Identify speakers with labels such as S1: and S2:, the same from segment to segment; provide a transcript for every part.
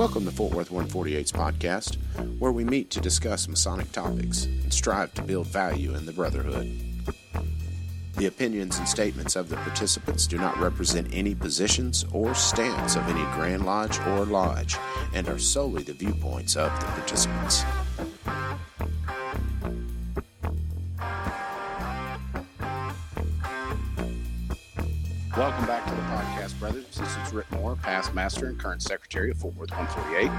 S1: Welcome to Fort Worth 148's podcast, where we meet to discuss Masonic topics and strive to build value in the Brotherhood. The opinions and statements of the participants do not represent any positions or stance of any Grand Lodge or Lodge and are solely the viewpoints of the participants. Welcome back to the podcast, brothers. This is Rhit Moore, past master and current secretary of Fort Worth 148.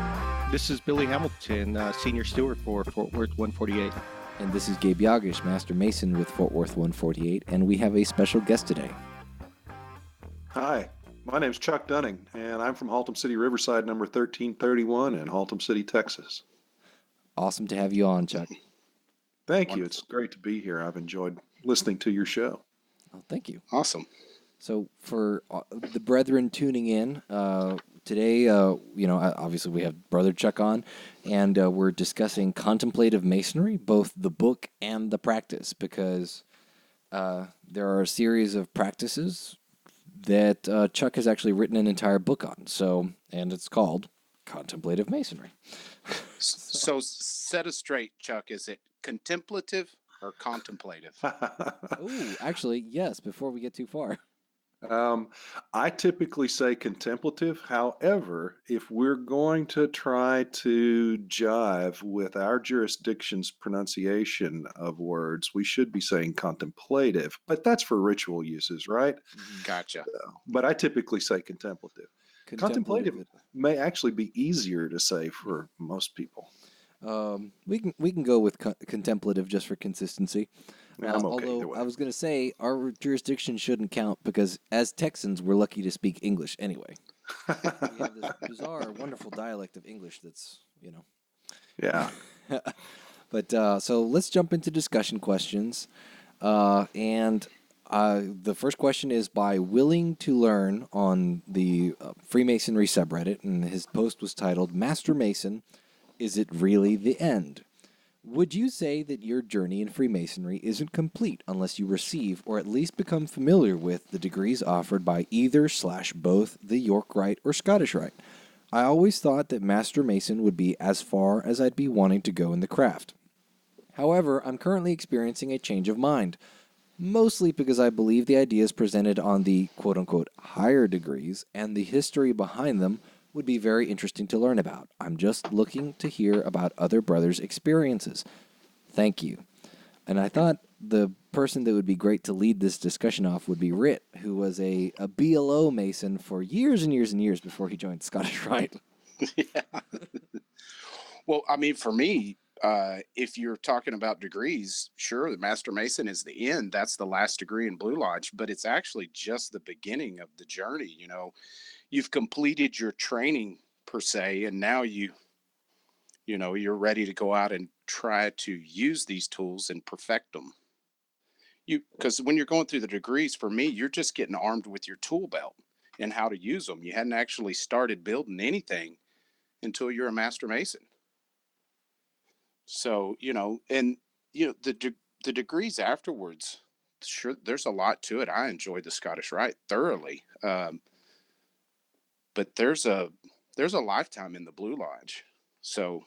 S2: This is Billy Hamilton, senior steward for Fort Worth 148.
S3: And this is Gabriel Jagush, Master Mason with Fort Worth 148, and we have a special guest today.
S4: Hi, my name's Chuck Dunning, and I'm from Haltom City, Riverside, number 1331 in Haltom City, Texas.
S3: Awesome to have you on, Chuck.
S4: Thank you. It's great to be here. I've enjoyed listening to your show.
S3: Oh, thank you.
S1: Awesome.
S3: So for the brethren tuning in, today, obviously we have Brother Chuck on, and we're discussing Contemplative Masonry, both the book and the practice, because there are a series of practices that Chuck has actually written an entire book on. And it's called Contemplative Masonry.
S1: So set us straight, Chuck. Is it contemplative or contemplative?
S3: Oh, actually, yes, before we get too far.
S4: I typically say contemplative. However, if we're going to try to jive with our jurisdiction's pronunciation of words, we should be saying contemplative, but that's for ritual uses, right?
S1: Gotcha.
S4: But I typically say contemplative. Contemplative may actually be easier to say for most people.
S3: We can go with contemplative just for consistency.
S4: I'm okay either
S3: although
S4: way.
S3: I was going to say our jurisdiction shouldn't count because as Texans we're lucky to speak English anyway. We have this bizarre, wonderful dialect of English that's
S4: Yeah.
S3: But so let's jump into discussion questions, and the first question is by Willing to Learn on the Freemasonry subreddit, and his post was titled "Master Mason, Is It Really the End?" Would you say that your journey in Freemasonry isn't complete unless you receive or at least become familiar with the degrees offered by either/both the York Rite or Scottish Rite? I always thought that Master Mason would be as far as I'd be wanting to go in the craft. However, I'm currently experiencing a change of mind, mostly because I believe the ideas presented on the quote-unquote higher degrees and the history behind them would be very interesting to learn about. I'm just looking to hear about other brothers' experiences. Thank you. And I thought the person that would be great to lead this discussion off would be Rhit, who was a BLO Mason for years and years and years before he joined Scottish Rite.
S1: Yeah. Well, I mean, for me, if you're talking about degrees, sure, the Master Mason is the end. That's the last degree in Blue Lodge, but it's actually just the beginning of the journey. You've completed your training per se, and now you're ready to go out and try to use these tools and perfect them. Because when you're going through the degrees, for me, you're just getting armed with your tool belt and how to use them. You hadn't actually started building anything until you're a Master Mason. So, the degrees afterwards, sure, there's a lot to it. I enjoyed the Scottish Rite thoroughly. But there's a lifetime in the Blue Lodge. So,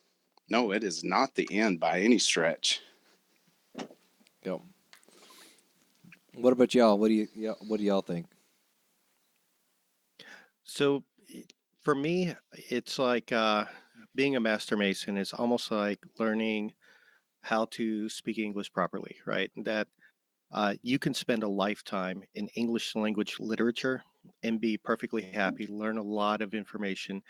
S1: no, it is not the end by any stretch.
S3: Yep. What about y'all? What do y'all think?
S2: So for me, it's like being a Master Mason is almost like learning how to speak English properly, right? That you can spend a lifetime in English language literature and be perfectly happy, learn a lot of information.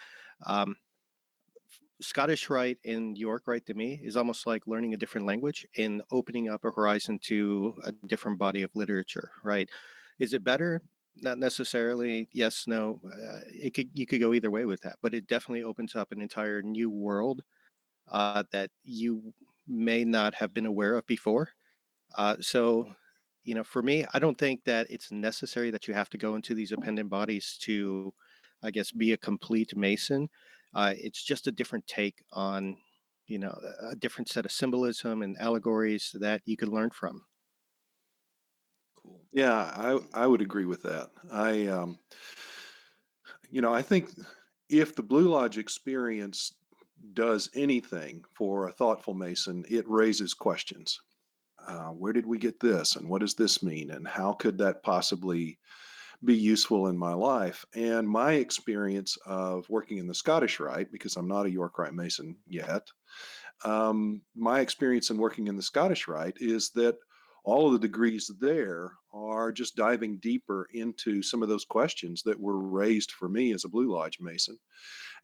S2: Scottish Rite and York Rite to me is almost like learning a different language and opening up a horizon to a different body of literature, right? Is it better? Not necessarily. Yes, no. You could go either way with that, but it definitely opens up an entire new world that you may not have been aware of before. So, for me, I don't think that it's necessary that you have to go into these appendant bodies to, I guess, be a complete Mason. It's just a different take on, a different set of symbolism and allegories that you could learn from.
S3: Cool.
S4: Yeah, I would agree with that. I think if the Blue Lodge experience does anything for a thoughtful Mason, it raises questions. Where did we get this? And what does this mean? And how could that possibly be useful in my life? And my experience of working in the Scottish Rite, because I'm not a York Rite Mason yet, my experience in working in the Scottish Rite is that all of the degrees there are just diving deeper into some of those questions that were raised for me as a Blue Lodge Mason.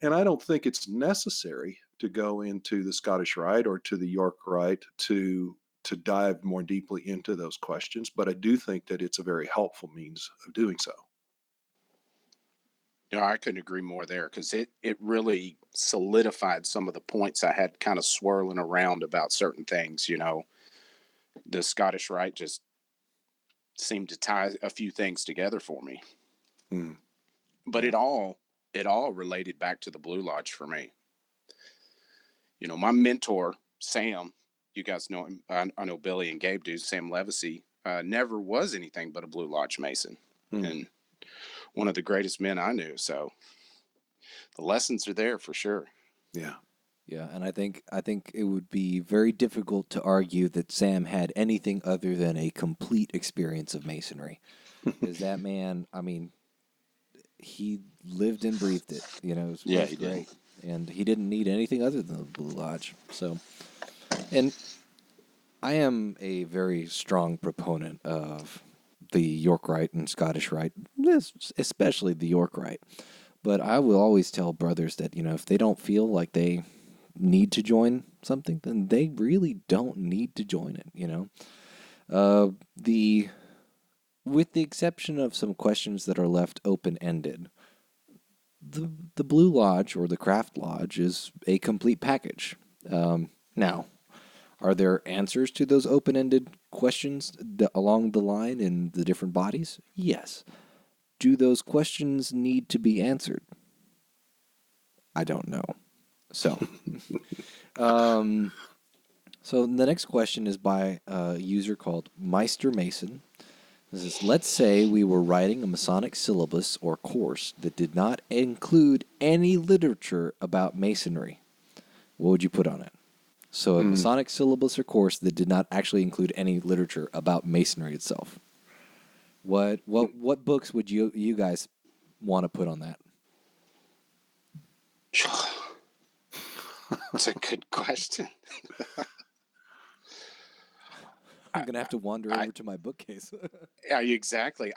S4: And I don't think it's necessary to go into the Scottish Rite or to the York Rite to dive more deeply into those questions, but I do think that it's a very helpful means of doing so.
S1: I couldn't agree more there, because it really solidified some of the points I had kind of swirling around about certain things. The Scottish Rite just seemed to tie a few things together for me.
S4: Mm.
S1: But it all related back to the Blue Lodge for me. My mentor, Sam, you guys know him. I know Billy and Gabe do. Sam Levacy never was anything but a Blue Lodge Mason, and one of the greatest men I knew. So the lessons are there for sure.
S4: Yeah.
S3: Yeah, and I think it would be very difficult to argue that Sam had anything other than a complete experience of Masonry. Because that man, I mean, he lived and breathed it. It was,
S1: Yeah,
S3: was
S1: he did.
S3: great. And he didn't need anything other than the Blue Lodge. So, and I am a very strong proponent of the York Rite and Scottish Rite, especially the York Rite. But I will always tell brothers that, if they don't feel like they need to join something, then they really don't need to join it, with the exception of some questions that are left open-ended, the Blue Lodge or the Craft Lodge is a complete package. Now, are there answers to those open-ended questions along the line in the different bodies? Yes. Do those questions need to be answered? I don't know. So, so the next question is by a user called Meister Mason. This is, let's say we were writing a Masonic syllabus or course that did not include any literature about Masonry. What would you put on it? So a Masonic syllabus or course that did not actually include any literature about Masonry itself. What books would you guys want to put on that?
S1: It's a good question.
S3: I'm gonna have to wander over to my bookcase.
S1: Yeah, exactly.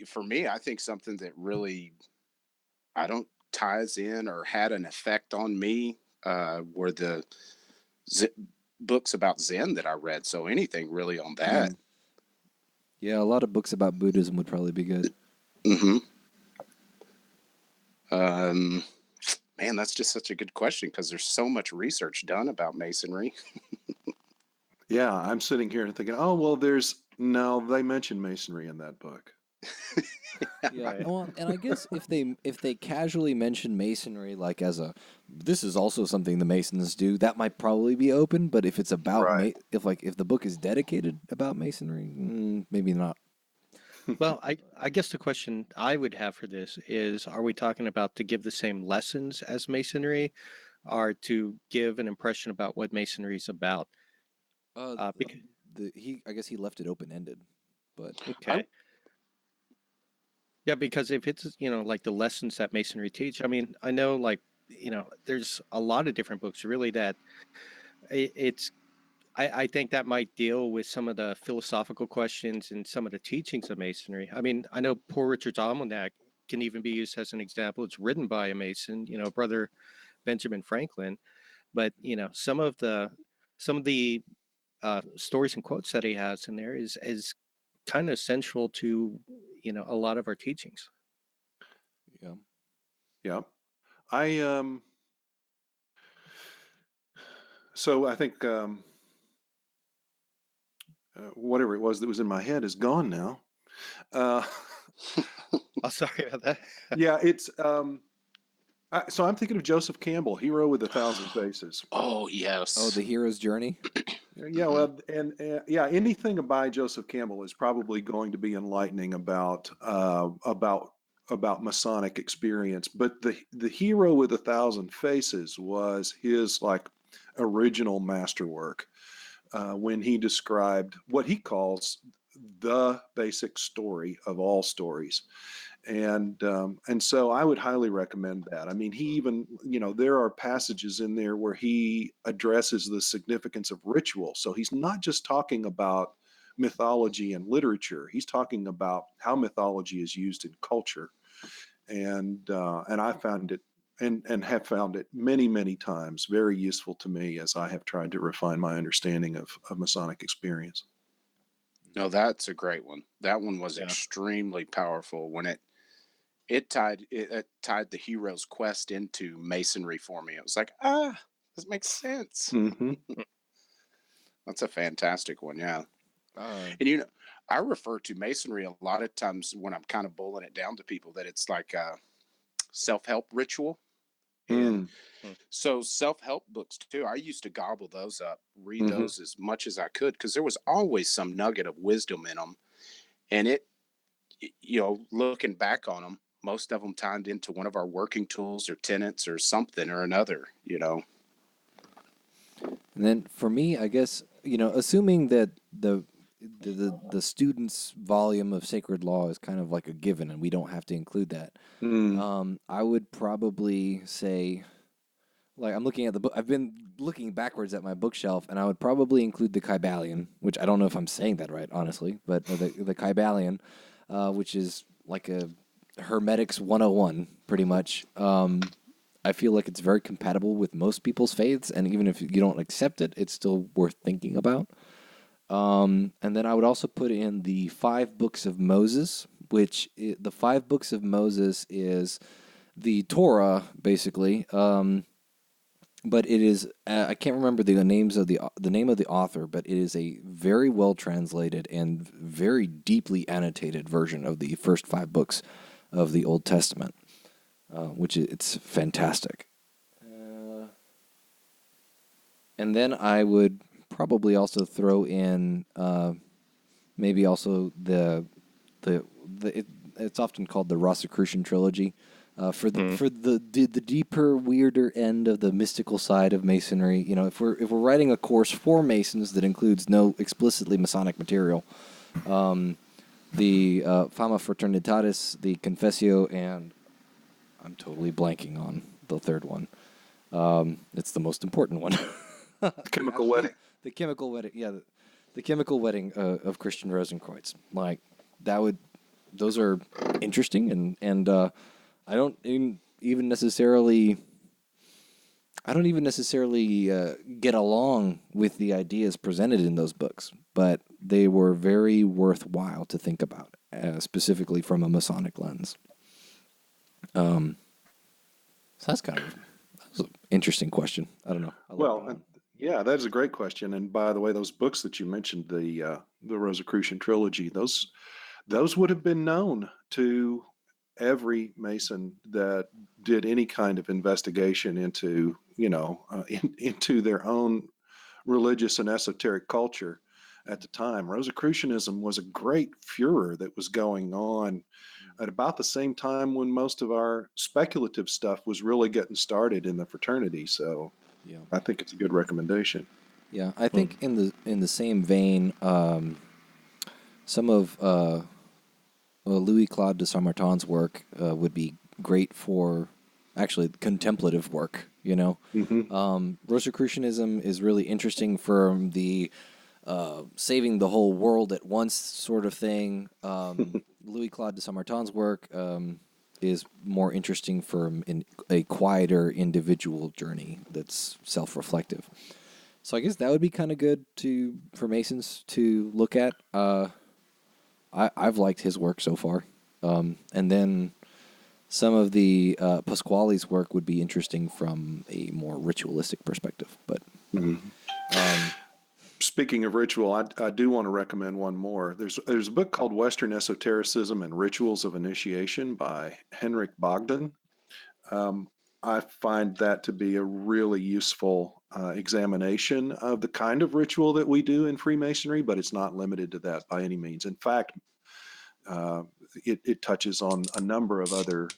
S1: For me, I think something that really I don't ties in or had an effect on me were the books about Zen that I read. So anything really on that.
S3: Yeah, a lot of books about Buddhism would probably be good.
S1: Mm-hmm. Man, that's just such a good question, because there's so much research done about Masonry.
S4: Yeah, I'm sitting here and thinking, oh, well, they mention Masonry in that book.
S3: Yeah,
S2: Right.
S3: well, and I guess if they casually mention Masonry like as this is also something the Masons do, that might probably be open. But if it's about
S4: Right.
S3: if the book is dedicated about Masonry, maybe not.
S2: Well, I guess the question I would have for this is, are we talking about to give the same lessons as Masonry, or to give an impression about what Masonry is about? Because,
S3: I guess he left it open ended, but
S4: I,
S2: okay. Yeah, because if it's, like the lessons that Masonry teach, I mean, I know, like, there's a lot of different books really that it's, I think that might deal with some of the philosophical questions and some of the teachings of Masonry. I mean, I know Poor Richard's Almanac can even be used as an example. It's written by a Mason, Brother Benjamin Franklin, but, some of the stories and quotes that he has in there is kind of central to, a lot of our teachings.
S3: yeah.
S4: yeah, I so I think whatever it was that was in my head is gone now. Uh,
S2: Oh, sorry about that.
S4: yeah, it's so I'm thinking of Joseph Campbell, Hero with a Thousand Faces.
S1: Oh,
S3: Oh,
S1: yes.
S3: the hero's journey.
S4: Yeah, well, and yeah, anything by Joseph Campbell is probably going to be enlightening about about Masonic experience, but the Hero with 1,000 Faces was his like original masterwork when he described what he calls the basic story of all stories. And so I would highly recommend that. I mean, he even, there are passages in there where he addresses the significance of ritual. So he's not just talking about mythology and literature. He's talking about how mythology is used in culture. And I found it and have found it many times very useful to me as I have tried to refine my understanding of Masonic experience.
S1: No, that's a great one. That one was
S2: Yeah.
S1: extremely powerful when it tied the hero's quest into masonry for me. It was like, this makes sense.
S4: Mm-hmm.
S1: That's a fantastic one, yeah.
S3: Uh,
S1: And I refer to masonry a lot of times when I'm kind of boiling it down to people that it's like a self-help ritual. And
S4: Mm.
S1: so self-help books too, I used to gobble those up, read
S4: Mm-hmm.
S1: those as much as I could because there was always some nugget of wisdom in them. And looking back on them, most of them tied into one of our working tools or tenets or something or another.
S3: And then for me, I guess, assuming that the student's volume of sacred law is kind of like a given and we don't have to include that,
S4: Mm.
S3: I would probably say, like, I'm looking at the book. I've been looking backwards at my bookshelf, and I would probably include the Kybalion, which I don't know if I'm saying that right, honestly, but the Kybalion, which is like a Hermetics 101, pretty much. I feel like it's very compatible with most people's faiths, and even if you don't accept it, it's still worth thinking about. And then I would also put in the 5 books of Moses, the 5 books of Moses is the Torah, basically. But it is I can't remember the names of the name of the author, but it is a very well translated and very deeply annotated version of the first 5 books of the Old Testament, it's fantastic. And then I would probably also throw in maybe also it's often called the Rosicrucian Trilogy. For the deeper, weirder end of the mystical side of Masonry, if we're writing a course for Masons that includes no explicitly Masonic material, the Fama Fraternitatis, the Confessio, and I'm totally blanking on the third one. It's the most important one.
S4: Chemical wedding.
S3: The chemical wedding, yeah, the chemical wedding of Christian Rosenkreuz. Like those are interesting, and I don't even necessarily get along with the ideas presented in those books, but they were very worthwhile to think about, specifically from a Masonic lens. So that's an interesting question. I don't know. I like that
S4: Well,
S3: one.
S4: yeah, that is a great question. And by the way, those books that you mentioned, the Rosicrucian Trilogy, those would have been known to every Mason that did any kind of investigation into, into their own religious and esoteric culture at the time. Rosicrucianism was a great furor that was going on at about the same time when most of our speculative stuff was really getting started in the fraternity. So
S3: Yeah.
S4: I think it's a good recommendation.
S3: Yeah, I think in the same vein, some of Louis Claude de Saint-Martin's work would be great for actually contemplative work. Rosicrucianism is really interesting from the saving the whole world at once sort of thing. Louis Claude de Saint-Martin's work is more interesting from a quieter individual journey that's self-reflective. So I guess that would be kind of good for Masons to look at. I've liked his work so far, and then some of the Pasquale's work would be interesting from a more ritualistic perspective. But
S4: Speaking of ritual, I do want to recommend one more. There's a book called Western Esotericism and Rituals of Initiation by Henrik Bogdan. I find that to be a really useful examination of the kind of ritual that we do in Freemasonry, but it's not limited to that by any means. In fact, it touches on a number of other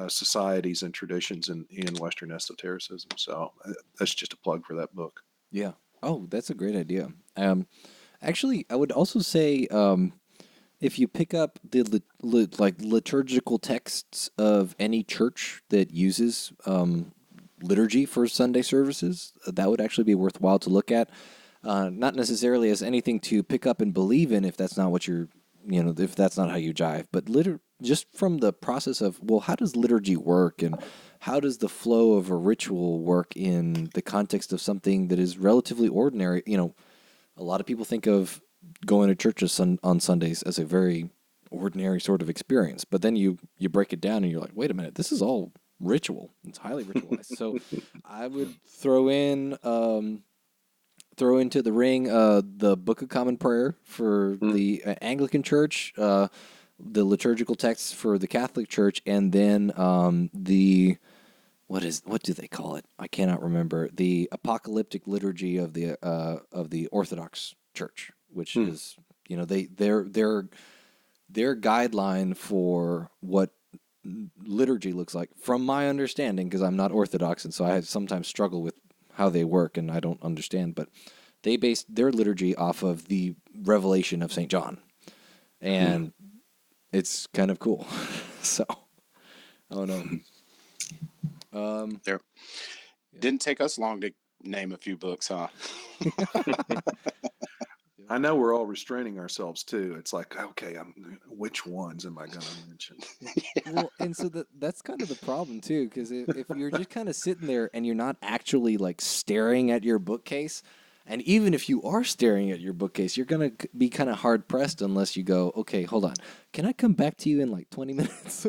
S4: societies and traditions in Western esotericism. So that's just a plug for that book.
S3: Yeah. Oh, that's a great idea. Actually, I would also say if you pick up the liturgical texts of any church that uses liturgy for Sunday services, that would actually be worthwhile to look at. Not necessarily as anything to pick up and believe in if that's not what you're, if that's not how you jive, but just from the process of, well, how does liturgy work and how does the flow of a ritual work in the context of something that is relatively ordinary? A lot of people think of going to church on Sundays as a very ordinary sort of experience, but then you break it down and you're like, wait a minute, this is all ritual. It's highly ritualized. So I would throw into the ring the Book of Common Prayer for the Anglican Church, the liturgical texts for the Catholic Church, and then what do they call it? I cannot remember. The Apocalyptic liturgy of the Orthodox Church, which is their guideline for what liturgy looks like, from my understanding, because I'm not Orthodox, and so I sometimes struggle with how they work, and I don't understand, but they based their liturgy off of the revelation of St. John, and it's kind of cool. So, I don't know.
S1: There didn't take us long to name a few books, huh?
S4: I know we're all restraining ourselves too. It's like, okay, which ones am I going to mention?
S3: Well, and so that's kind of the problem too, because if you're just kind of sitting there and you're not actually like staring at your bookcase, and even if you are staring at your bookcase, you're going to be kind of hard pressed unless you go, okay, hold on, can I come back to you in like 20 minutes?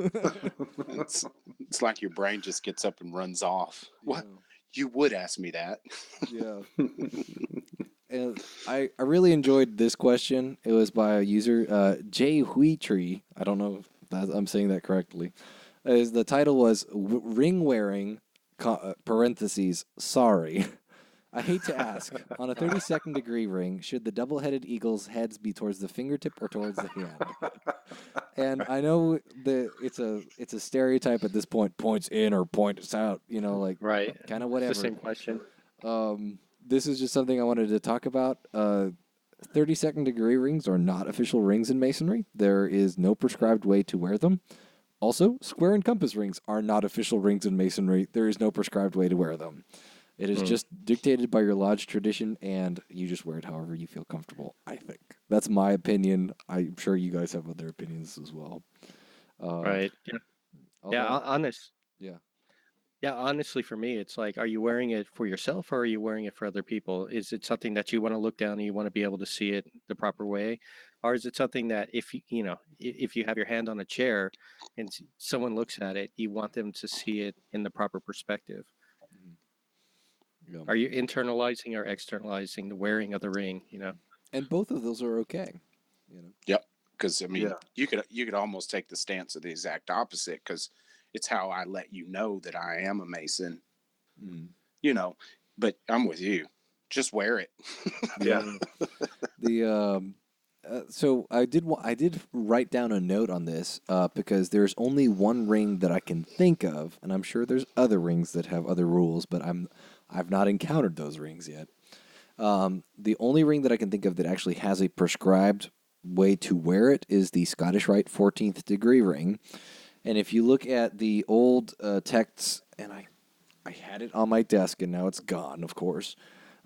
S1: It's like your brain just gets up and runs off. What? You would ask me that.
S3: Yeah. And I really enjoyed this question. It was by a user, Jay Huitree. I don't know if I'm saying that correctly. The title was Ring Wearing, parentheses, sorry. I hate to ask, on a 32nd degree ring, should the double-headed eagle's heads be towards the fingertip or towards the hand? And I know that it's a stereotype at this point, points in or points out,
S2: Right.
S3: kind of
S2: It's
S3: whatever.
S2: the same question.
S3: This is just something I wanted to talk about. 32nd degree rings are not official rings in Masonry. There is no prescribed way to wear them. Also, square and compass rings are not official rings in Masonry. There is no prescribed way to wear them. It is just dictated by your lodge tradition, and you just wear it however you feel comfortable, I think. That's my opinion. I'm sure you guys have other opinions as well.
S2: Right. Yeah. Yeah, honestly, for me, it's like, are you wearing it for yourself or are you wearing it for other people? Is it something that you want to look down and you want to be able to see it the proper way? Or is it something that if you have your hand on a chair and someone looks at it, you want them to see it in the proper perspective?
S3: Yeah.
S2: Are you internalizing or externalizing the wearing of the ring,
S3: And both of those are okay.
S1: Yep. Because you could almost take the stance of the exact opposite, because it's how I let you know that I am a Mason. But I'm with you. Just wear it.
S4: Yeah.
S3: So I did write down a note on this because there's only one ring that I can think of, and I'm sure there's other rings that have other rules, but I've not encountered those rings yet. The only ring that I can think of that actually has a prescribed way to wear it is the Scottish Rite 14th degree ring. And if you look at the old texts, and I had it on my desk and now it's gone, of course,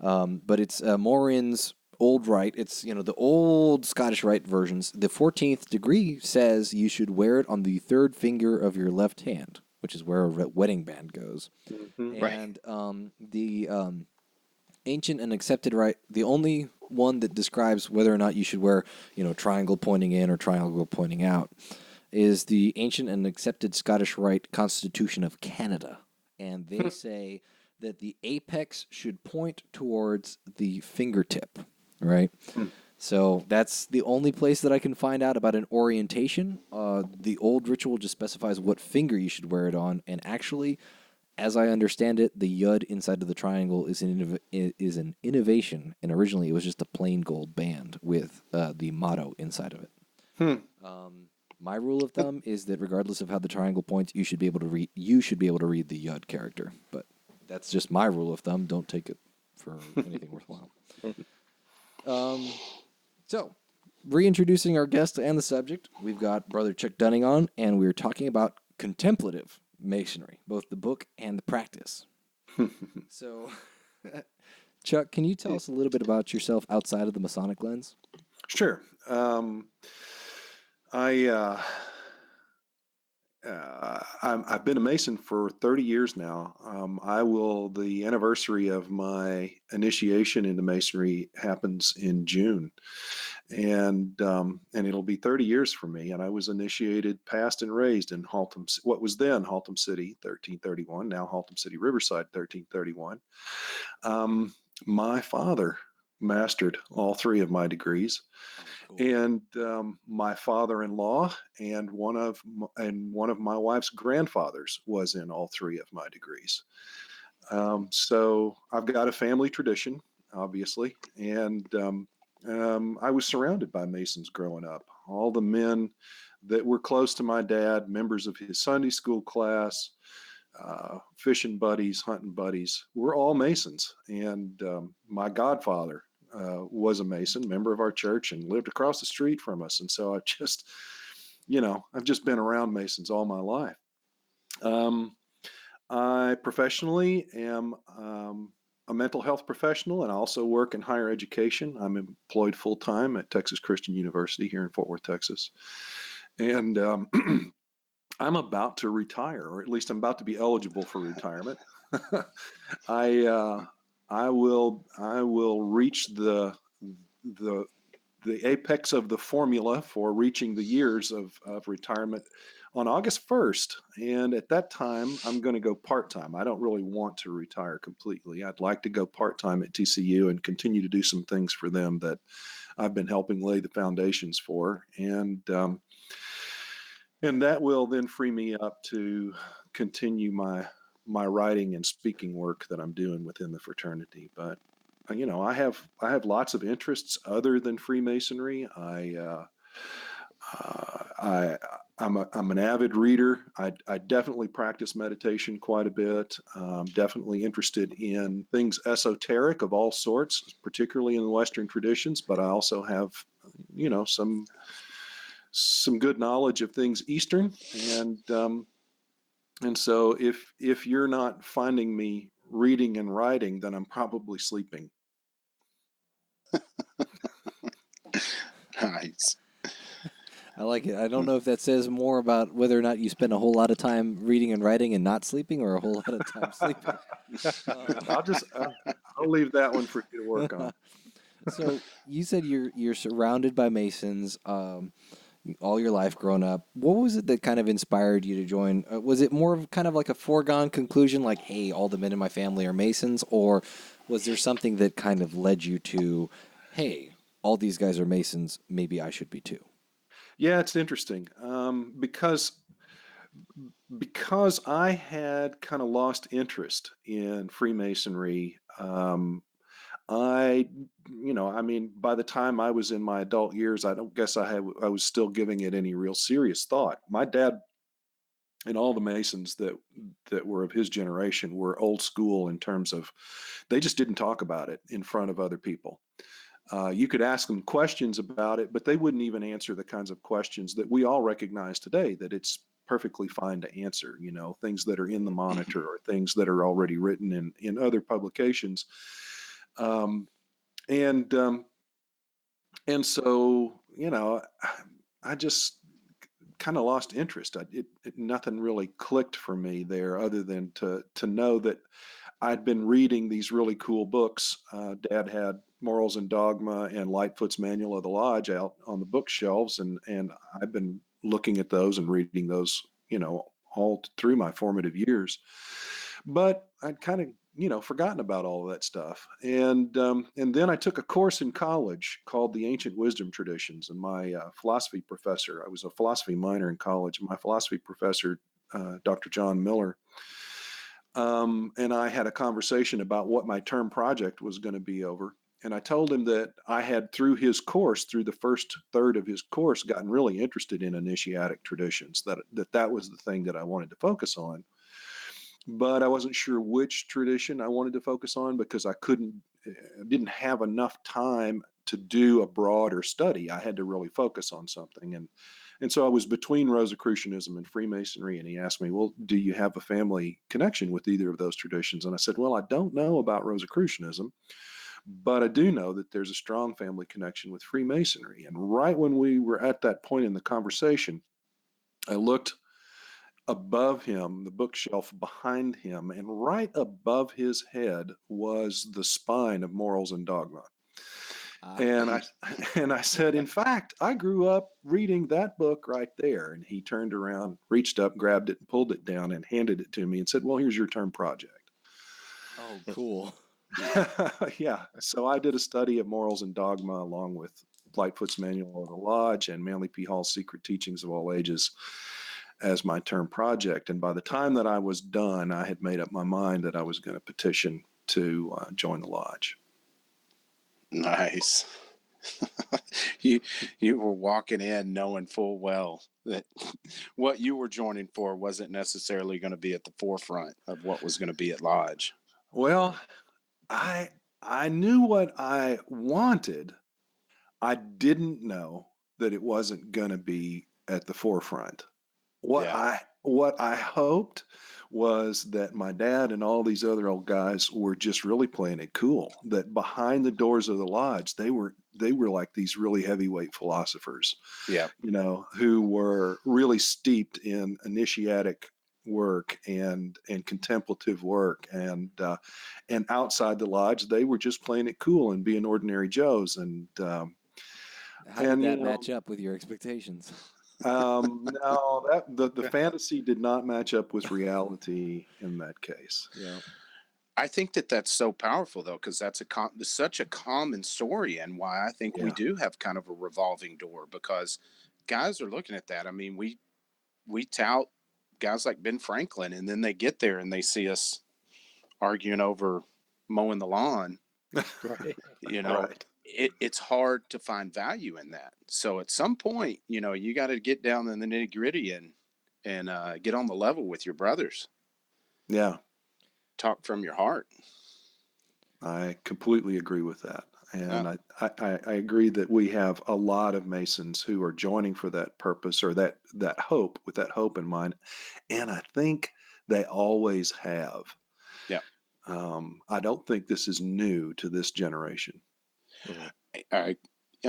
S3: but it's Morin's old rite. It's, the old Scottish Rite versions. The 14th degree says you should wear it on the third finger of your left hand, which is where a wedding band goes. And the ancient and accepted rite, the only one that describes whether or not you should wear, triangle pointing in or triangle pointing out, is the ancient and accepted Scottish Rite Constitution of Canada. And they say that the apex should point towards the fingertip, right? So that's the only place that I can find out about an orientation. The old ritual just specifies what finger you should wear it on, and actually, as I understand it, the yud inside of the triangle is an innovation, and originally it was just a plain gold band with the motto inside of it. My rule of thumb is that regardless of how the triangle points, you should be able to read. You should be able to read the Yud character. But that's just my rule of thumb. Don't take it for anything worthwhile. So, reintroducing our guest and the subject, we've got Brother Chuck Dunning on, and we're talking about contemplative Masonry, both the book and the practice. So, Chuck, can you tell us a little bit about yourself outside of the Masonic lens?
S4: Sure. I've been a Mason for 30 years now. The anniversary of my initiation into Masonry happens in June. And it'll be 30 years for me. And I was initiated, passed, and raised in Haltom, what was then Haltom City, 1331, now Haltom City, Riverside, 1331. My father mastered all three of my degrees. And my father-in-law and one of my wife's grandfathers was in all three of my degrees. So I've got a family tradition, obviously, and I was surrounded by Masons growing up. All the men that were close to my dad, members of his Sunday school class, fishing buddies, hunting buddies, were all Masons. And my godfather was a Mason, member of our church, and lived across the street from us. And so I've just been around Masons all my life. I professionally am a mental health professional, and I also work in higher education. I'm employed full-time at Texas Christian University here in Fort Worth, Texas. And I'm about to retire, or at least I'm about to be eligible for retirement. I will reach the apex of the formula for reaching the years of retirement on August 1st. And at that time, I'm going to go part-time. I don't really want to retire completely. I'd like to go part-time at TCU and continue to do some things for them that I've been helping lay the foundations for. And that will then free me up to continue my writing and speaking work that I'm doing within the fraternity. But I have lots of interests other than Freemasonry. I'm an avid reader. I definitely practice meditation quite a bit. Definitely interested in things esoteric of all sorts, particularly in the Western traditions. But I also have, some good knowledge of things Eastern, and so if you're not finding me reading and writing, then I'm probably sleeping.
S1: Nice.
S3: I like it. I don't know if that says more about whether or not you spend a whole lot of time reading and writing and not sleeping, or a whole lot of time sleeping.
S4: I'll leave that one for you to work on.
S3: So you said you're surrounded by Masons all your life growing up. What was it that kind of inspired you to join? Was it more of kind of like a foregone conclusion, like, hey, all the men in my family are Masons? Or was there something that kind of led you to, hey, all these guys are Masons, maybe I should be too?
S4: Yeah, it's interesting because I had kind of lost interest in Freemasonry. By the time I was in my adult years, I don't guess I was still giving it any real serious thought. My dad and all the Masons that were of his generation were old school in terms of they just didn't talk about it in front of other people. You could ask them questions about it, but they wouldn't even answer the kinds of questions that we all recognize today that it's perfectly fine to answer, things that are in the monitor or things that are already written in other publications. And so, I just kind of lost interest. Nothing really clicked for me there other than to know that I'd been reading these really cool books. Dad had Morals and Dogma and Lightfoot's Manual of the Lodge out on the bookshelves, and I've been looking at those and reading those, all through my formative years. But I'd kind of, forgotten about all of that stuff. And then I took a course in college called The Ancient Wisdom Traditions. And my philosophy professor, I was a philosophy minor in college, my philosophy professor, Dr. John Miller, and I had a conversation about what my term project was going to be over. And I told him that I had, through his course, through the first third of his course, gotten really interested in initiatic traditions, that was the thing that I wanted to focus on. But I wasn't sure which tradition I wanted to focus on because I didn't have enough time to do a broader study. I had to really focus on something. And so I was between Rosicrucianism and Freemasonry, and he asked me, well, do you have a family connection with either of those traditions? And I said, well, I don't know about Rosicrucianism, but I do know that there's a strong family connection with Freemasonry. And right when we were at that point in the conversation, I looked above him, the bookshelf behind him, and right above his head was the spine of Morals and Dogma. And I said, in fact, I grew up reading that book right there. And he turned around, reached up, grabbed it, and pulled it down and handed it to me and said, well, here's your term project.
S3: Oh, cool.
S4: Yeah. So I did a study of Morals and Dogma along with Lightfoot's Manual of the Lodge and Manly P. Hall's Secret Teachings of All Ages as my term project. And by the time that I was done, I had made up my mind that I was going to petition to join the lodge.
S1: Nice. you were walking in knowing full well that what you were joining for wasn't necessarily going to be at the forefront of what was going to be at lodge.
S4: Well, I knew what I wanted. I didn't know that it wasn't going to be at the forefront. What I hoped was that my dad and all these other old guys were just really playing it cool. That behind the doors of the lodge, they were like these really heavyweight philosophers,
S1: Yeah.
S4: Who were really steeped in initiatic work and contemplative work, and outside the lodge, they were just playing it cool and being ordinary Joes. And
S3: how did that match up with your expectations?
S4: No, the fantasy did not match up with reality in that case. Yeah,
S1: I think that's so powerful though, because that's such a common story, and why I think we do have kind of a revolving door, because guys are looking at that. I mean, we tout guys like Ben Franklin, and then they get there and they see us arguing over mowing the lawn.
S2: Right.
S4: Right.
S1: It's hard to find value in that. So at some point, you got to get down in the nitty gritty and get on the level with your brothers.
S4: Yeah.
S1: Talk from your heart.
S4: I completely agree with that. And I agree that we have a lot of Masons who are joining for that purpose, or that hope, with that hope in mind. And I think they always have.
S1: Yeah.
S4: I don't think this is new to this generation.
S1: I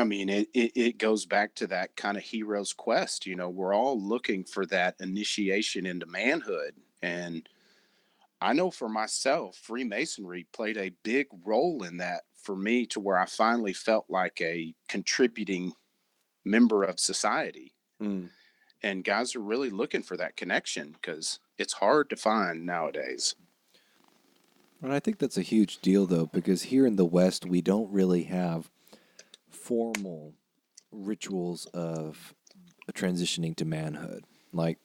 S1: mean, it goes back to that kind of hero's quest. We're all looking for that initiation into manhood. And I know for myself, Freemasonry played a big role in that for me, to where I finally felt like a contributing member of society.
S4: Mm.
S1: And guys are really looking for that connection, because it's hard to find nowadays.
S3: And I think that's a huge deal, though, because here in the West, we don't really have formal rituals of transitioning to manhood. Like,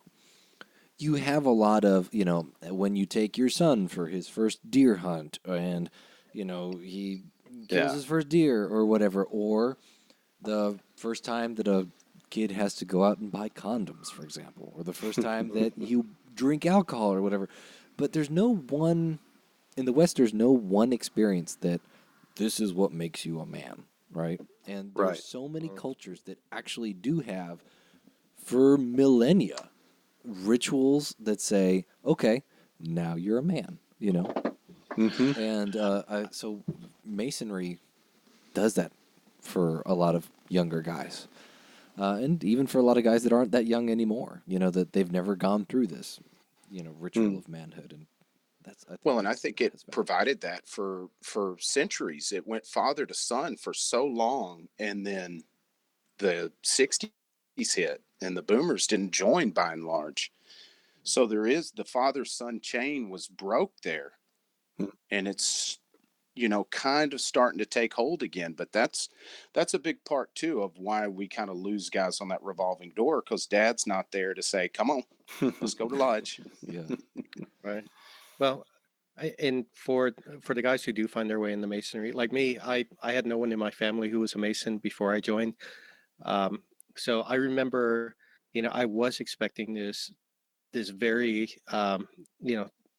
S3: you have a lot of, when you take your son for his first deer hunt, and, he kills his first deer or whatever, or the first time that a kid has to go out and buy condoms, for example, or the first time that you drink alcohol or whatever. But there's no one, in the West, there's no one experience that this is what makes you a man, right? And there's so many cultures that actually do have, for millennia, rituals that say, okay, now you're a man,
S4: Mm-hmm.
S3: And so Masonry does that for a lot of younger guys. And even for a lot of guys that aren't that young anymore, that they've never gone through this, ritual of manhood. And
S1: I think it provided that for centuries. It went father to son for so long, and then the 60s hit, and the boomers didn't join by and large. So the father son chain was broke there, and it's kind of starting to take hold again. But that's a big part too of why we kind of lose guys on that revolving door, because dad's not there to say, come on, let's go to lodge.
S3: Yeah.
S2: Right. Well, And for the guys who do find their way in the Masonry, like me, I had no one in my family who was a Mason before I joined. So I remember, I was expecting this very,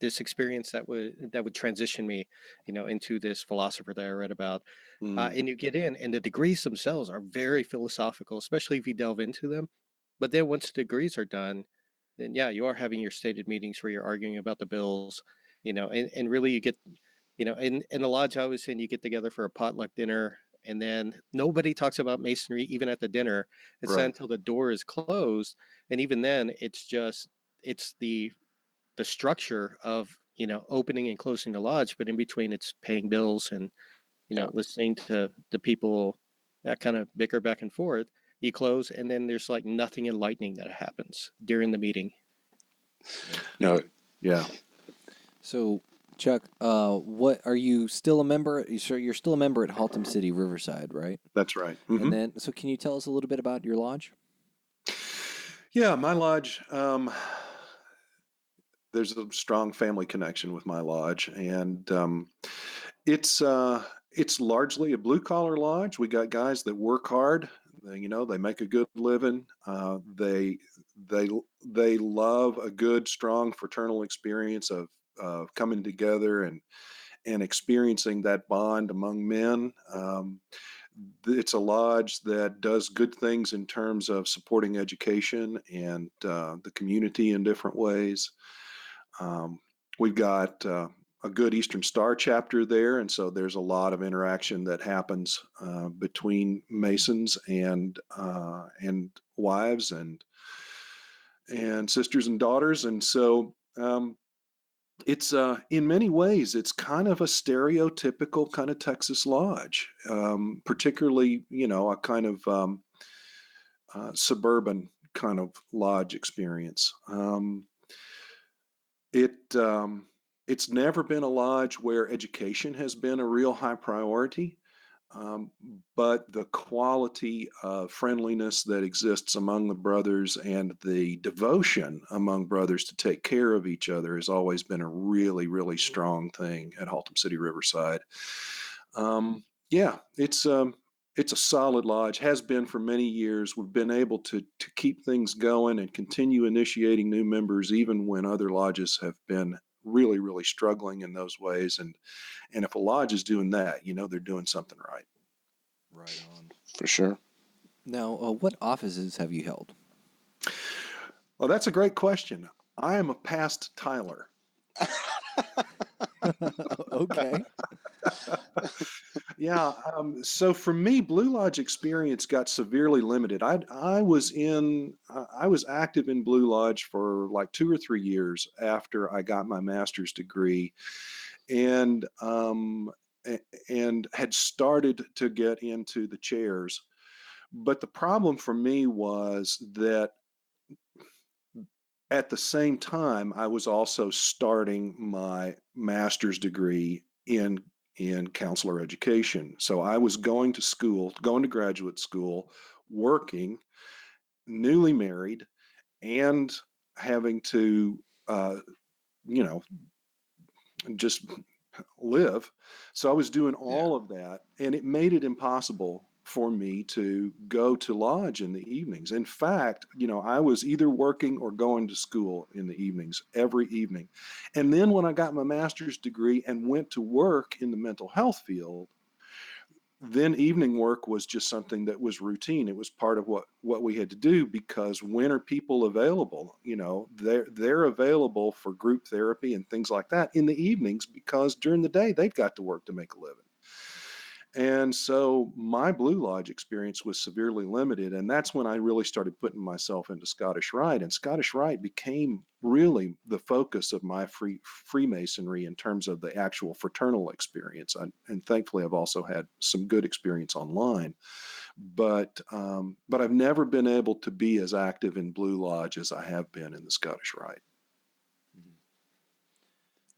S2: this experience that would transition me, into this philosopher that I read about. And you get in, and the degrees themselves are very philosophical, especially if you delve into them. But then once the degrees are done, then yeah, you are having your stated meetings where you're arguing about the bills, and really you get, in the lodge I was in, you get together for a potluck dinner, and then nobody talks about masonry even at the dinner. It's not
S4: Right.
S2: until the door is closed, and even then, it's the structure of opening and closing the lodge, but in between, it's paying bills and
S1: Yeah.
S2: listening to the people that kind of bicker back and forth. You close, and then there's like nothing enlightening that happens during the meeting.
S1: No,
S4: Yeah.
S3: So, Chuck, what are you still a member? You're still a member at Haltom City, Riverside, right?
S4: That's right.
S3: And then, so can you tell us a little bit about your lodge?
S4: Yeah, my lodge. There's a strong family connection with my lodge, and it's largely a blue collar lodge. We got guys that work hard. They make a good living. They they love a good, strong fraternal experience of coming together and experiencing that bond among men. It's a lodge that does good things in terms of supporting education and the community in different ways. We've got a good Eastern Star chapter there, and so there's a lot of interaction that happens between Masons and wives and sisters and daughters, and so it's in many ways it's kind of a stereotypical kind of Texas lodge, particularly a kind of suburban kind of lodge experience. It's never been a lodge where education has been a real high priority, um, but the quality of friendliness that exists among the brothers and the devotion among brothers to take care of each other has always been a really, really strong thing at Haltom City Riverside. Yeah, it's a solid lodge, has been for many years. We've been able to keep things going and continue initiating new members, even when other lodges have been really, really struggling in those ways. And if a lodge is doing that, they're doing something right.
S3: Right on.
S1: for sure.
S3: Now, what offices have you held?
S4: Well, that's a great question. I am a past Tyler.
S3: Okay.
S4: Yeah. So for me, Blue Lodge experience got severely limited. I was active in Blue Lodge for like 2 or 3 years after I got my master's degree, and and had started to get into the chairs. But the problem for me was that at the same time, I was also starting my master's degree in counselor education. So I was going to school, going to graduate school, working, newly married, and having to, you know, just live. So I was doing
S1: Yeah.
S4: all of that, and it made it impossible for me to go to lodge in the evenings. In fact, I was either working or going to school in the evenings every evening. And then when I got my master's degree and went to work in the mental health field, then evening work was just something that was routine. It was part of what we had to do, because when are people available? They're available for group therapy and things like that in the evenings, because during the day they've got to work to make a living. And so my Blue Lodge experience was severely limited. And that's when I really started putting myself into Scottish Rite. And Scottish Rite became really the focus of my Freemasonry in terms of the actual fraternal experience. And thankfully, I've also had some good experience online. But I've never been able to be as active in Blue Lodge as I have been in the Scottish Rite.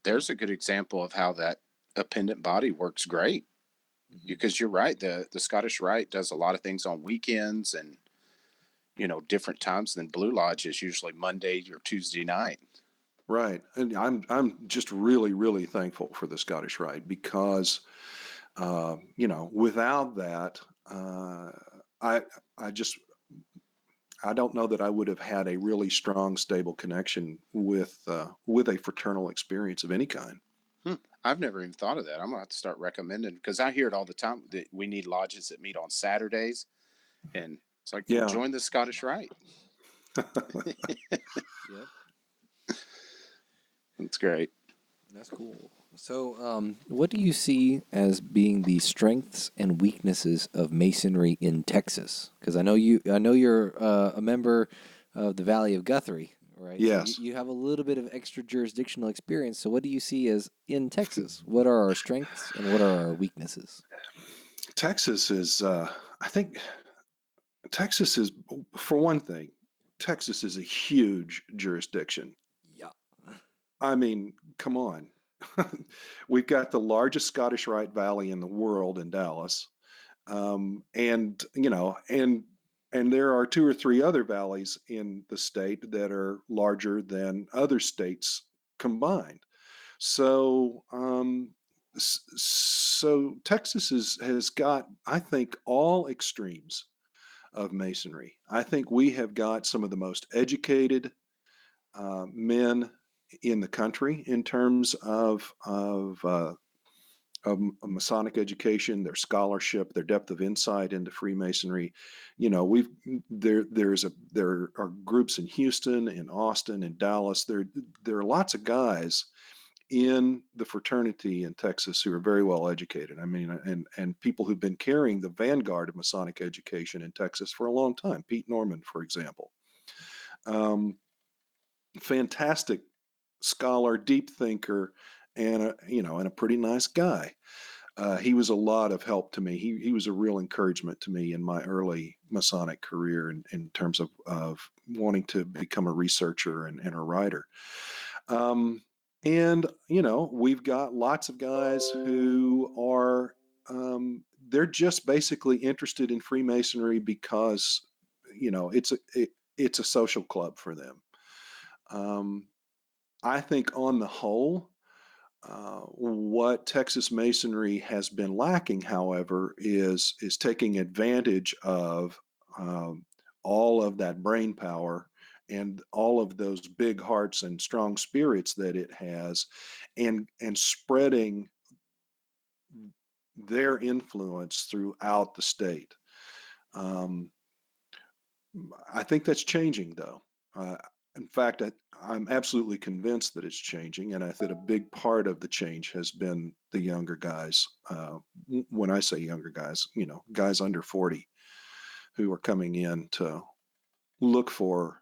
S1: There's a good example of how that appendant body works great, because you're right. The Scottish Rite does a lot of things on weekends and different times than Blue Lodge is usually Monday or Tuesday night.
S4: Right. And I'm just really, really thankful for the Scottish Rite because, without that, I I just I don't know that I would have had a really strong, stable connection with a fraternal experience of any kind.
S1: I've never even thought of that. I'm gonna have to start recommending because I hear it all the time that we need lodges that meet on Saturdays, and it's like, well,
S4: Yeah.
S1: join the Scottish Rite.
S3: Yep.
S1: That's great.
S3: That's cool. So, what do you see as being the strengths and weaknesses of Masonry in Texas? Because I know you're a member of the Valley of Guthrie, right? So
S4: Yes.
S3: you have a little bit of extra jurisdictional experience. So, what do you see as in Texas? What are our strengths and what are our weaknesses?
S4: Texas is, I think, Texas is, for one thing, Texas is a huge jurisdiction.
S3: Yeah.
S4: I mean, come on. We've got the largest Scottish Rite Valley in the world in Dallas. And there are two or three other valleys in the state that are larger than other states combined. So, so Texas has got, I think, all extremes of Masonry. I think we have got some of the most educated men in the country in terms of Masonic education, their scholarship, their depth of insight into Freemasonry. There are groups in Houston, in Austin, in Dallas. There are lots of guys in the fraternity in Texas who are very well educated. I mean, and people who've been carrying the vanguard of Masonic education in Texas for a long time. Pete Norman, for example, fantastic scholar, deep thinker, and a pretty nice guy. He was a lot of help to me. He was a real encouragement to me in my early Masonic career in terms of wanting to become a researcher and a writer. And we've got lots of guys who are they're just basically interested in Freemasonry because it's a social club for them. I think on the whole, what Texas Masonry has been lacking, however, is taking advantage of all of that brain power and all of those big hearts and strong spirits that it has, and spreading their influence throughout the state. Um, I think that's changing, though. In fact, I'm absolutely convinced that it's changing, and I think a big part of the change has been the younger guys. When I say younger guys, guys under 40 who are coming in to look for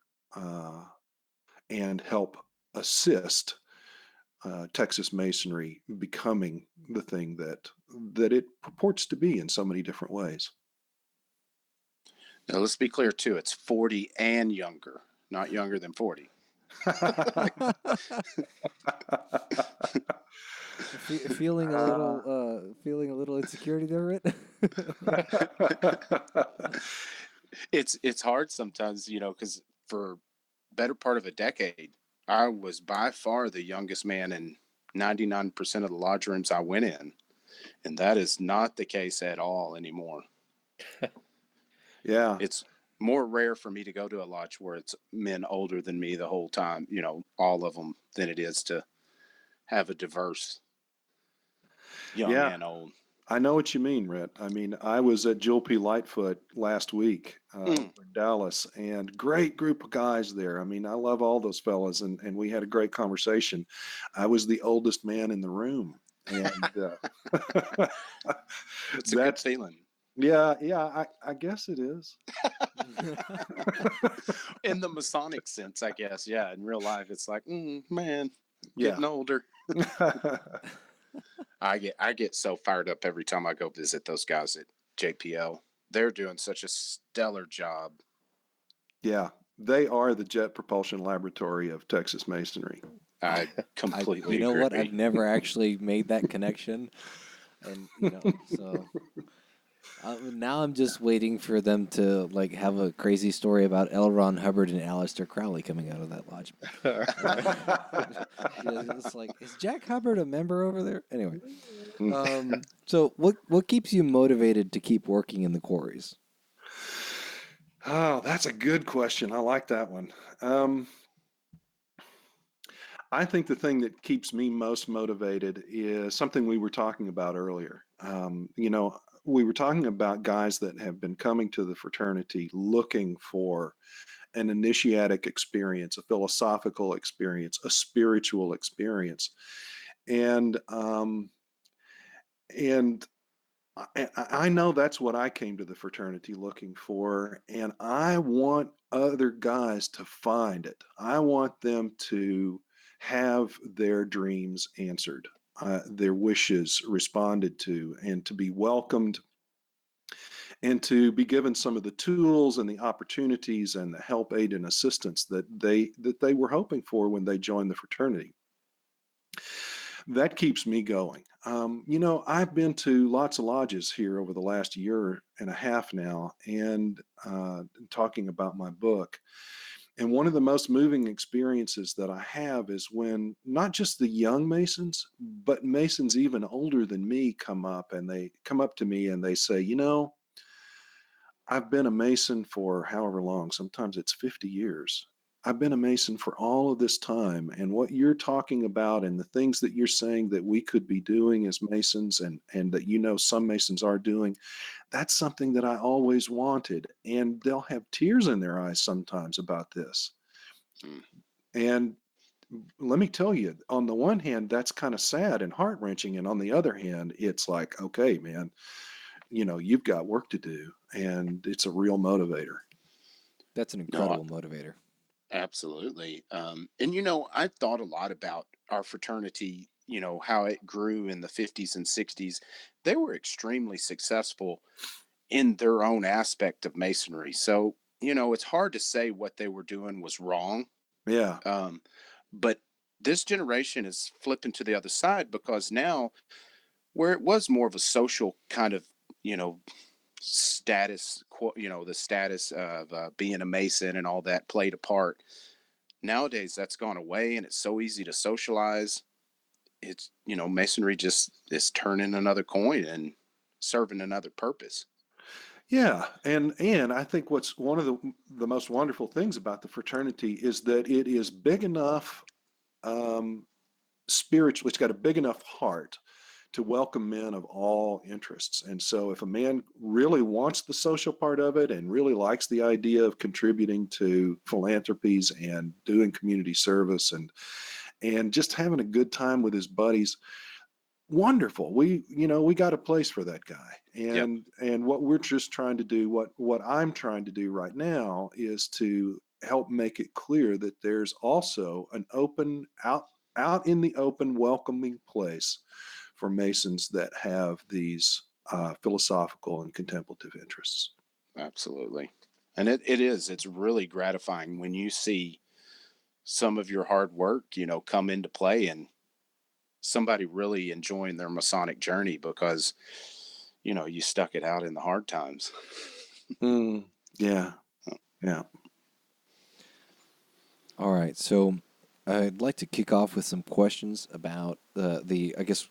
S4: and help assist Texas Masonry becoming the thing that it purports to be in so many different ways.
S1: Now, let's be clear too. It's 40 and younger, not younger than 40.
S3: Feeling feeling a little insecurity there, Rit?
S1: It's hard sometimes, because for better part of a decade, I was by far the youngest man in 99% of the lodge rooms I went in, and that is not the case at all anymore.
S4: Yeah.
S1: It's more rare for me to go to a lodge where it's men older than me the whole time, all of them, than it is to have a diverse young
S4: Yeah.
S1: and old.
S4: I know what you mean, Rhett. I mean, I was at Joel P. Lightfoot last week over in Dallas, and great group of guys there. I mean, I love all those fellas, and we had a great conversation. I was the oldest man in the room, and
S1: It's a good feeling.
S4: Yeah, I guess it is.
S1: In the Masonic sense, I guess. Yeah, in real life, it's like, man,
S4: Yeah.
S1: getting older. I get so fired up every time I go visit those guys at JPL. They're doing such a stellar job.
S4: Yeah, they are the Jet Propulsion Laboratory of Texas Masonry.
S1: I completely
S3: you know
S1: agree.
S3: what? I've never actually made that connection, and so Now I'm just waiting for them to like have a crazy story about L. Ron Hubbard and Aleister Crowley coming out of that lodge. Yeah, it's like, is Jack Hubbard a member over there? Anyway, so what keeps you motivated to keep working in the quarries?
S4: Oh, that's a good question. I like that one. I think the thing that keeps me most motivated is something we were talking about earlier. We were talking about guys that have been coming to the fraternity looking for an initiatic experience, a philosophical experience, a spiritual experience, and and I know that's what I came to the fraternity looking for, and I want other guys to find it. I want them to have their dreams answered, their wishes responded to, and to be welcomed, and to be given some of the tools and the opportunities and the help, aid, and assistance that they were hoping for when they joined the fraternity. That keeps me going. I've been to lots of lodges here over the last year and a half now, and talking about my book. And one of the most moving experiences that I have is when not just the young Masons, but Masons even older than me come up to me and they say, I've been a Mason for however long, sometimes it's 50 years. I've been a Mason for all of this time. And what you're talking about and the things that you're saying that we could be doing as Masons and that some Masons are doing, that's something that I always wanted. And they'll have tears in their eyes sometimes about this.
S1: Mm.
S4: And let me tell you, on the one hand, that's kind of sad and heart wrenching. And on the other hand, it's like, okay, man, you've got work to do. And it's a real motivator.
S3: That's an
S1: No,
S3: incredible motivator.
S1: absolutely. I've thought a lot about our fraternity, how it grew in the 50s and 60s. They were extremely successful in their own aspect of Masonry. So, it's hard to say what they were doing was wrong.
S4: Yeah.
S1: But this generation is flipping to the other side because now, where it was more of a social kind of, you know, status, the status of being a Mason and all that played a part. Nowadays, that's gone away, and it's so easy to socialize. It's Masonry just is turning another coin and serving another purpose.
S4: Yeah, and I think what's one of the most wonderful things about the fraternity is that it is big enough, spiritually. It's got a big enough heart to welcome men of all interests. And so, if a man really wants the social part of it and really likes the idea of contributing to philanthropies and doing community service and just having a good time with his buddies, wonderful. We got a place for that guy.
S1: Yep.
S4: And what we're just trying to do, what I'm trying to do right now is to help make it clear that there's also an open out in the open welcoming place for Masons that have these philosophical and contemplative interests.
S1: Absolutely. And it's really gratifying when you see some of your hard work, come into play and somebody really enjoying their Masonic journey because, you stuck it out in the hard times.
S4: Yeah. Yeah.
S3: All right, so I'd like to kick off with some questions about I guess,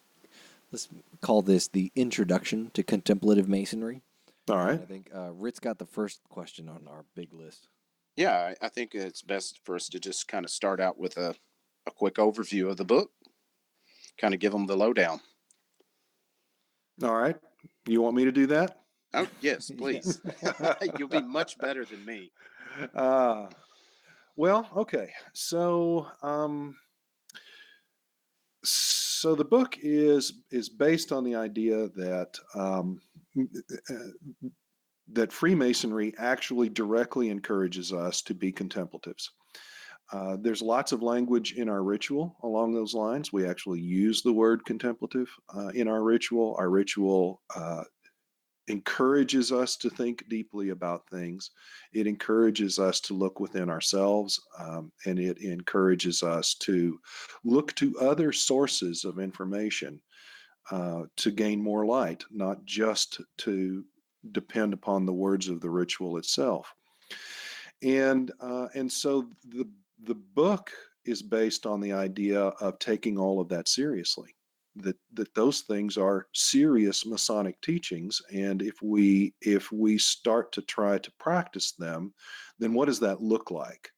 S3: let's call this the introduction to contemplative masonry.
S4: All
S3: And
S4: right.
S3: I think Rit's got the first question on our big list.
S1: Yeah, I think it's best for us to just kind of start out with a quick overview of the book, kind of give them the lowdown.
S4: All right. You want me to do that?
S1: Oh, yes,
S3: Yeah.
S1: please. You'll be much better than me.
S4: uh, well, okay. So the book is based on the idea that Freemasonry actually directly encourages us to be contemplatives. There's lots of language in our ritual along those lines. We actually use the word contemplative in our ritual. Our ritual encourages us to think deeply about things. It encourages us to look within ourselves, and it encourages us to look to other sources of information to gain more light, not just to depend upon the words of the ritual itself. And so the book is based on the idea of taking all of that seriously. That those things are serious Masonic teachings, and if we start to try to practice them, then what does that look like,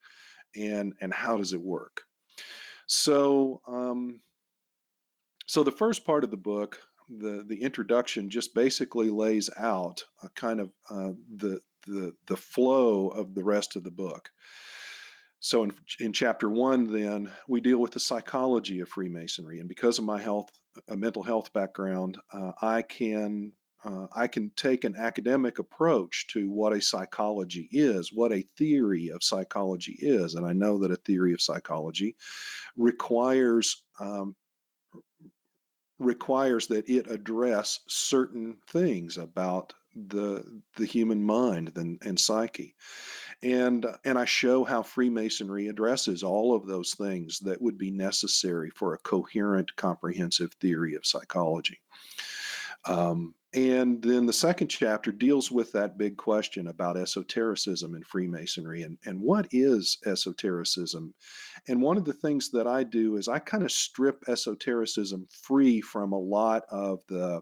S4: and how does it work? So so the first part of the book, the introduction, just basically lays out a kind of the flow of the rest of the book. So in chapter 1, then we deal with the psychology of Freemasonry, and because of my mental health background, I can take an academic approach to what a psychology is, what a theory of psychology is, and I know that a theory of psychology requires that it address certain things about the human mind and psyche, and I show how Freemasonry addresses all of those things that would be necessary for a coherent, comprehensive theory of psychology. And then the second chapter deals with that big question about esotericism and Freemasonry, and what is esotericism. And one of the things that I do is I kind of strip esotericism free from a lot of the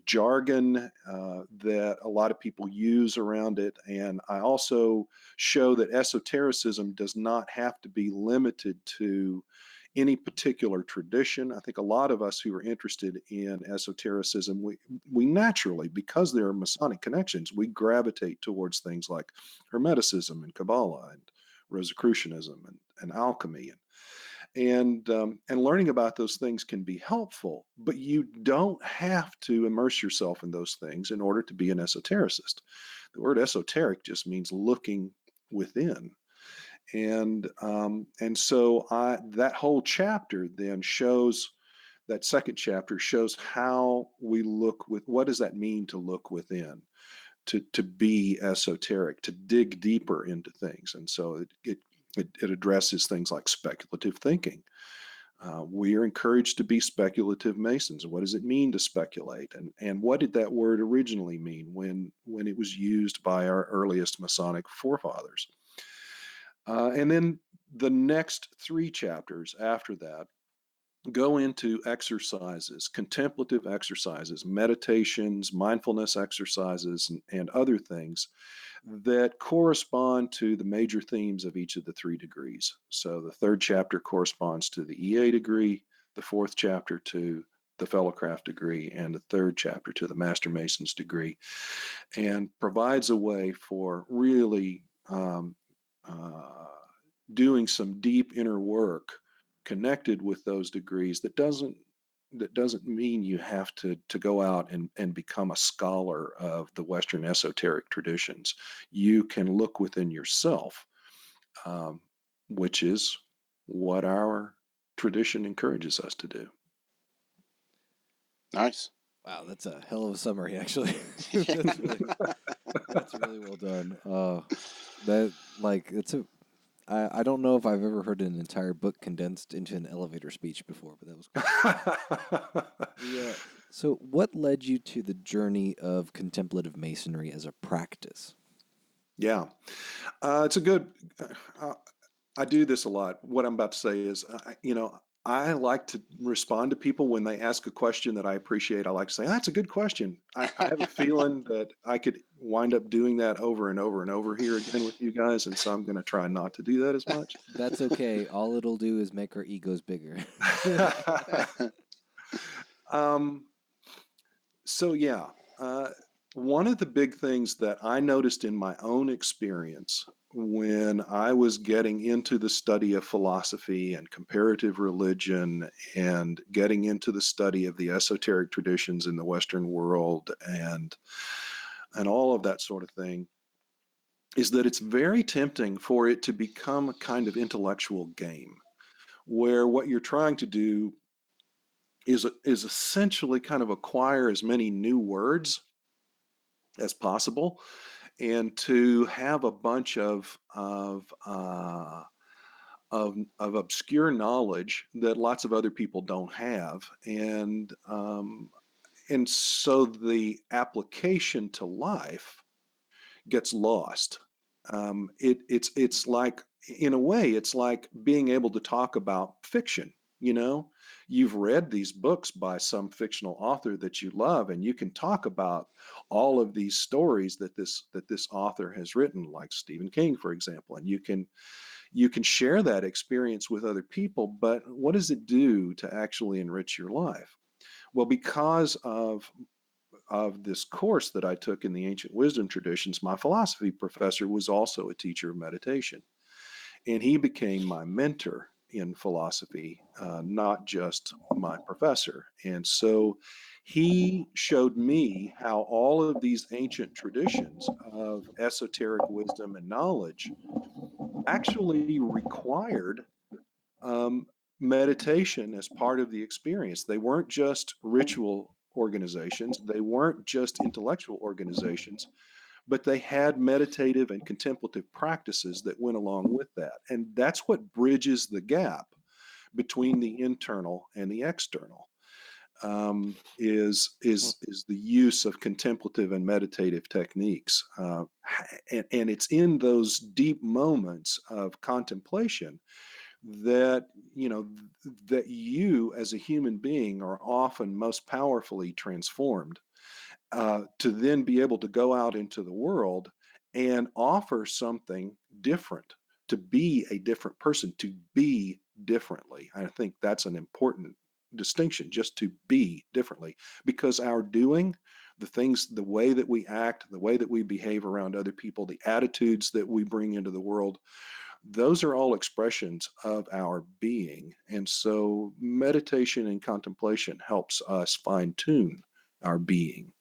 S4: jargon that a lot of people use around it. And I also show that esotericism does not have to be limited to any particular tradition. I think a lot of us who are interested in esotericism, we naturally, because there are Masonic connections, we gravitate towards things like Hermeticism and Kabbalah and Rosicrucianism and alchemy. And learning about those things can be helpful, but you don't have to immerse yourself in those things in order to be an esotericist. The word esoteric just means looking within. And so that whole chapter then shows, that second chapter shows how we look with, what does that mean to look within, to be esoteric, to dig deeper into things. And so it addresses things like speculative thinking. We are encouraged to be speculative Masons. What does it mean to speculate? And what did that word originally mean when it was used by our earliest Masonic forefathers? And then the next 3 chapters after that go into exercises, contemplative exercises, meditations, mindfulness exercises, and other things that correspond to the major themes of each of the 3 degrees. So the 3rd chapter corresponds to the EA degree, the 4th chapter to the Fellowcraft degree, and the 3rd chapter to the Master Mason's degree, and provides a way for really doing some deep inner work connected with those degrees. That doesn't mean you have to go out and become a scholar of the Western esoteric traditions. You can look within yourself, which is what our tradition encourages us to do.
S1: Nice.
S3: Wow, that's a hell of a summary, actually. That's really well done. I don't know if I've ever heard an entire book condensed into an elevator speech before, but that was cool. Yeah. So, what led you to the journey of contemplative Masonry as a practice?
S4: Yeah, it's a good. I do this a lot. What I'm about to say is, I like to respond to people when they ask a question that I appreciate. I like to say, that's a good question. I have a feeling that I could wind up doing that over and over and over here again with you guys, and so I'm going to try not to do that as much.
S3: That's okay. All it'll do is make our egos bigger.
S4: So yeah, one of the big things that I noticed in my own experience when I was getting into the study of philosophy and comparative religion and getting into the study of the esoteric traditions in the Western world and all of that sort of thing, is that it's very tempting for it to become a kind of intellectual game where what you're trying to do is essentially kind of acquire as many new words as possible, and to have a bunch of obscure knowledge that lots of other people don't have, and and so the application to life gets lost. It's like, in a way, it's like being able to talk about fiction. You know, you've read these books by some fictional author that you love, and you can talk about all of these stories that this author has written, like Stephen King, for example, and you can share that experience with other people. But what does it do to actually enrich your life? Well, because of this course that I took in the ancient wisdom traditions, my philosophy professor was also a teacher of meditation. And he became my mentor in philosophy, not just my professor. And so he showed me how all of these ancient traditions of esoteric wisdom and knowledge actually required um, meditation as part of the experience. They weren't just ritual organizations, they weren't just intellectual organizations, but they had meditative and contemplative practices that went along with that. And that's what bridges the gap between the internal and the external. Is the use of contemplative and meditative techniques, and it's in those deep moments of contemplation that that you as a human being are often most powerfully transformed, to then be able to go out into the world and offer something different, to be a different person, to be differently. I think that's an important distinction, just to be differently, because our doing, the things, the way that we act, the way that we behave around other people, the attitudes that we bring into the world, those are all expressions of our being. And so meditation and contemplation helps us fine tune our being.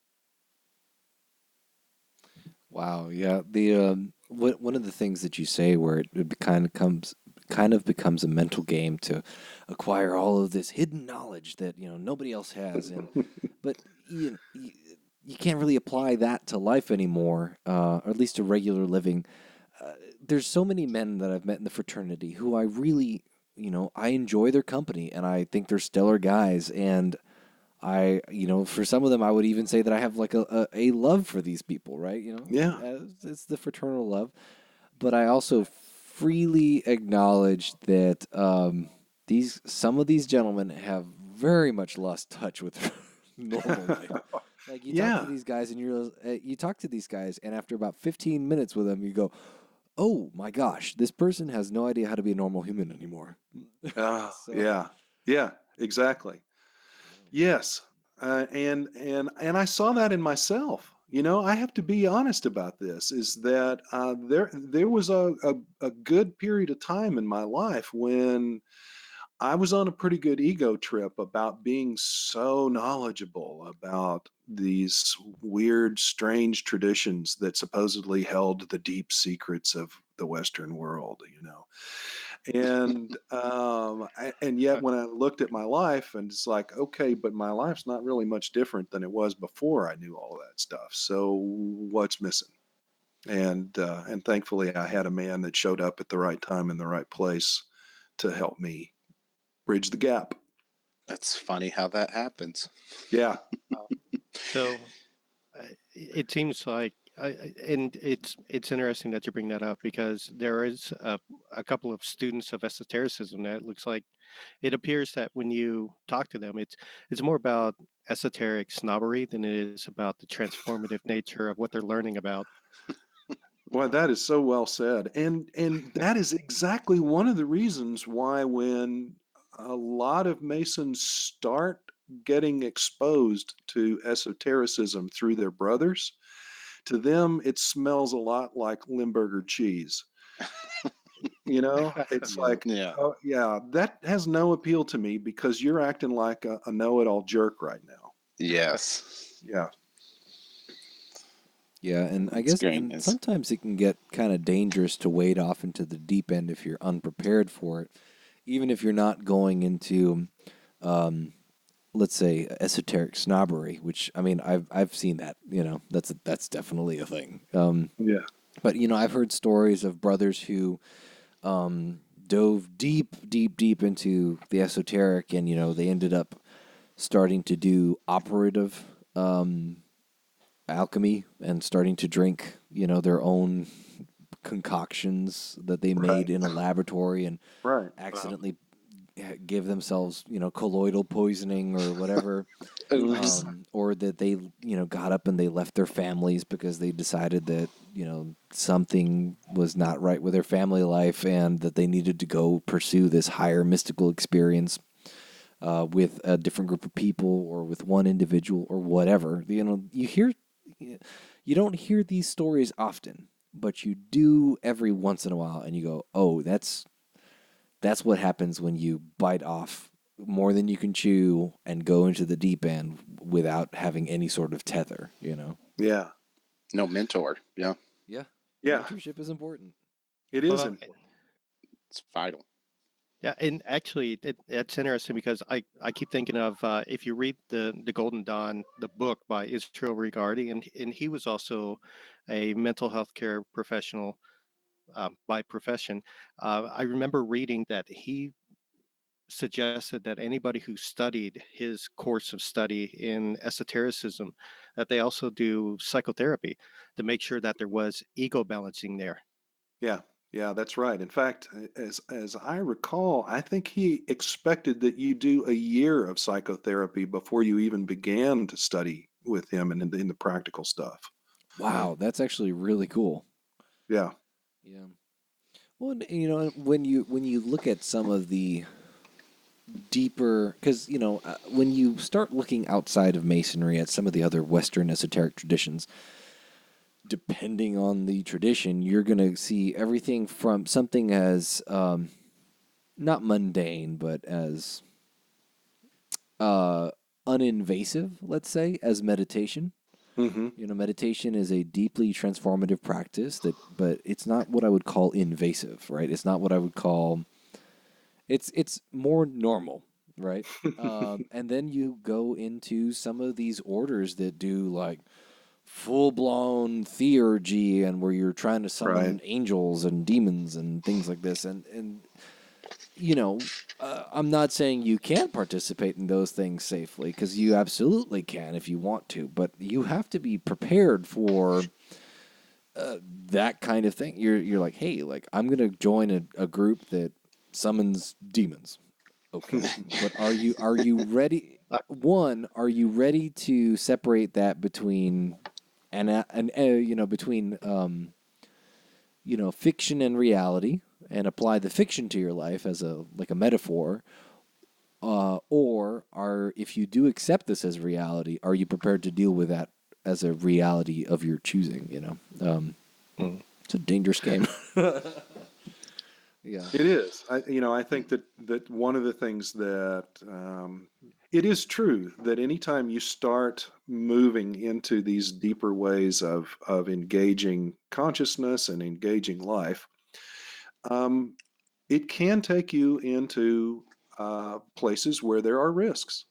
S3: Wow, yeah. The one of the things that you say where it kind of becomes a mental game to acquire all of this hidden knowledge that nobody else has, and but you can't really apply that to life anymore, or at least to regular living. There's so many men that I've met in the fraternity who I really, I enjoy their company and I think they're stellar guys. And for some of them, I would even say that I have like a love for these people, right?
S4: Yeah.
S3: It's the fraternal love. But I also freely acknowledge that some of these gentlemen have very much lost touch with normal life. Like you talk to
S4: Yeah.
S3: these guys and you talk to these guys, and after about 15 minutes with them, you go, "Oh my gosh, this person has no idea how to be a normal human anymore." So,
S4: Yeah. Yeah. Exactly. Yes. And I saw that in myself. I have to be honest about this, is that there was a good period of time in my life when I was on a pretty good ego trip about being so knowledgeable about these weird, strange traditions that supposedly held the deep secrets of the Western world. And yet when I looked at my life, and it's like, okay, but my life's not really much different than it was before I knew all of that stuff. So what's missing? And thankfully I had a man that showed up at the right time in the right place to help me bridge the gap.
S1: That's funny how that happens.
S4: Yeah.
S2: So it seems like, and it's interesting that you bring that up, because there is a couple of students of esotericism that it looks like it appears that when you talk to them, it's more about esoteric snobbery than it is about the transformative nature of what they're learning about.
S4: Well, that is so well said. And that is exactly one of the reasons why, when a lot of Masons start getting exposed to esotericism through their brothers, to them it smells a lot like Limburger cheese. It's
S3: yeah.
S4: like,
S1: Yeah.
S4: oh yeah, that has no appeal to me because you're acting like a know-it-all jerk right now.
S1: Yes.
S4: Yeah.
S3: Yeah, and I
S1: That's
S3: guess
S1: great.
S3: and sometimes it can get kind of dangerous to wade off into the deep end if you're unprepared for it, even if you're not going into, um, let's say, esoteric snobbery. Which I mean, I've seen that. That's definitely a thing.
S4: Yeah.
S3: But I've heard stories of brothers who dove deep, deep, deep into the esoteric, and they ended up starting to do operative alchemy and starting to drink, their own concoctions that they made
S4: Right.
S3: in a laboratory and
S4: Right.
S3: accidentally give themselves, colloidal poisoning or whatever.
S1: Oops.
S3: Or that they, got up and they left their families because they decided that, something was not right with their family life and that they needed to go pursue this higher mystical experience with a different group of people or with one individual or whatever. You don't hear these stories often, but you do every once in a while, and you go, "Oh, that's what happens when you bite off more than you can chew and go into the deep end without having any sort of tether."
S4: Yeah.
S1: No mentor. Yeah,
S3: Yeah.
S4: Yeah.
S3: Mentorship is important.
S4: It is
S2: Well,
S4: important.
S1: it's vital.
S2: yeah, and actually, it's interesting because I keep thinking of if you read the Golden Dawn, the book by Israel Regardie, and he was also a mental health care professional by profession. I remember reading that he suggested that anybody who studied his course of study in esotericism, that they also do psychotherapy to make sure that there was ego balancing there.
S4: Yeah. Yeah, that's right. In fact, as I recall, I think he expected that you do a year of psychotherapy before you even began to study with him and in the practical stuff.
S3: Wow, that's actually really cool.
S4: Yeah.
S3: Yeah. Well, and, when you look at some of the deeper, because when you start looking outside of Masonry at some of the other Western esoteric traditions, depending on the tradition, you're going to see everything from something as not mundane, but as uh, uninvasive, let's say, as meditation.
S4: Hmm.
S3: Meditation is a deeply transformative practice but it's not what I would call invasive, right? It's not what I would call. It's more normal, right? And then you go into some of these orders that do like full blown theurgy and where you're trying to
S4: Right.
S3: summon angels and demons and things like this, and you know. I'm not saying you can't participate in those things safely because you absolutely can if you want to, but you have to be prepared for that kind of thing. You're like, hey, like I'm gonna join a group that summons demons. Okay, but are you ready? One, are you ready to separate that between between fiction and reality, and apply the fiction to your life as a metaphor, or if you do accept this as reality, are you prepared to deal with that as a reality of your choosing?
S2: Mm.
S3: It's a dangerous game. Yeah.
S4: It is. I think that one of the things that it is true that anytime you start moving into these deeper ways of engaging consciousness and engaging life, um, it can take you into places where there are risks.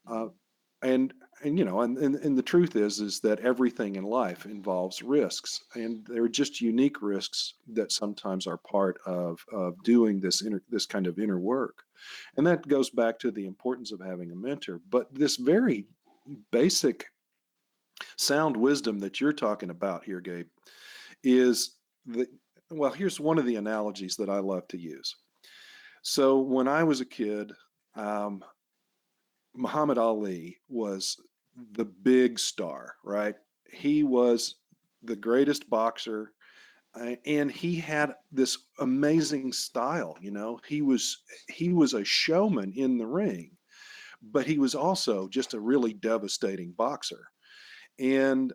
S4: Uh, and and the truth is that everything in life involves risks, and they're just unique risks that sometimes are part of doing this kind of inner work. And that goes back to the importance of having a mentor. But this very basic sound wisdom that you're talking about here, Gabe, is that, well, here's one of the analogies that I love to use. So when I was a kid, um, Muhammad Ali was the big star, right? He was the greatest boxer, and he had this amazing style. He was a showman in the ring, but he was also just a really devastating boxer. And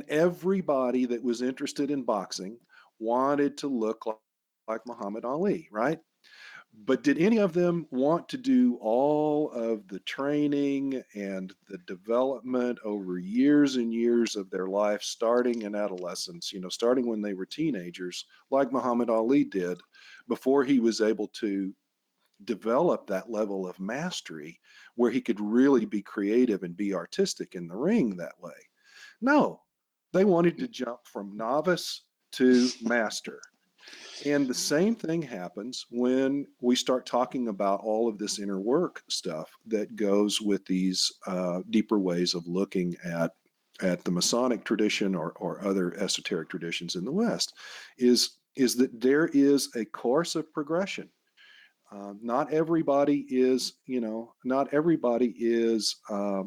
S4: everybody that was interested in boxing wanted to look like Muhammad Ali, right? But did any of them want to do all of the training and the development over years and years of their life, starting in adolescence, starting when they were teenagers, like Muhammad Ali did, before he was able to develop that level of mastery where he could really be creative and be artistic in the ring that way? No, they wanted to jump from novice to master. And the same thing happens when we start talking about all of this inner work stuff that goes with these deeper ways of looking at the Masonic tradition or other esoteric traditions in the West, is that there is a course of progression. Not everybody is, not everybody is a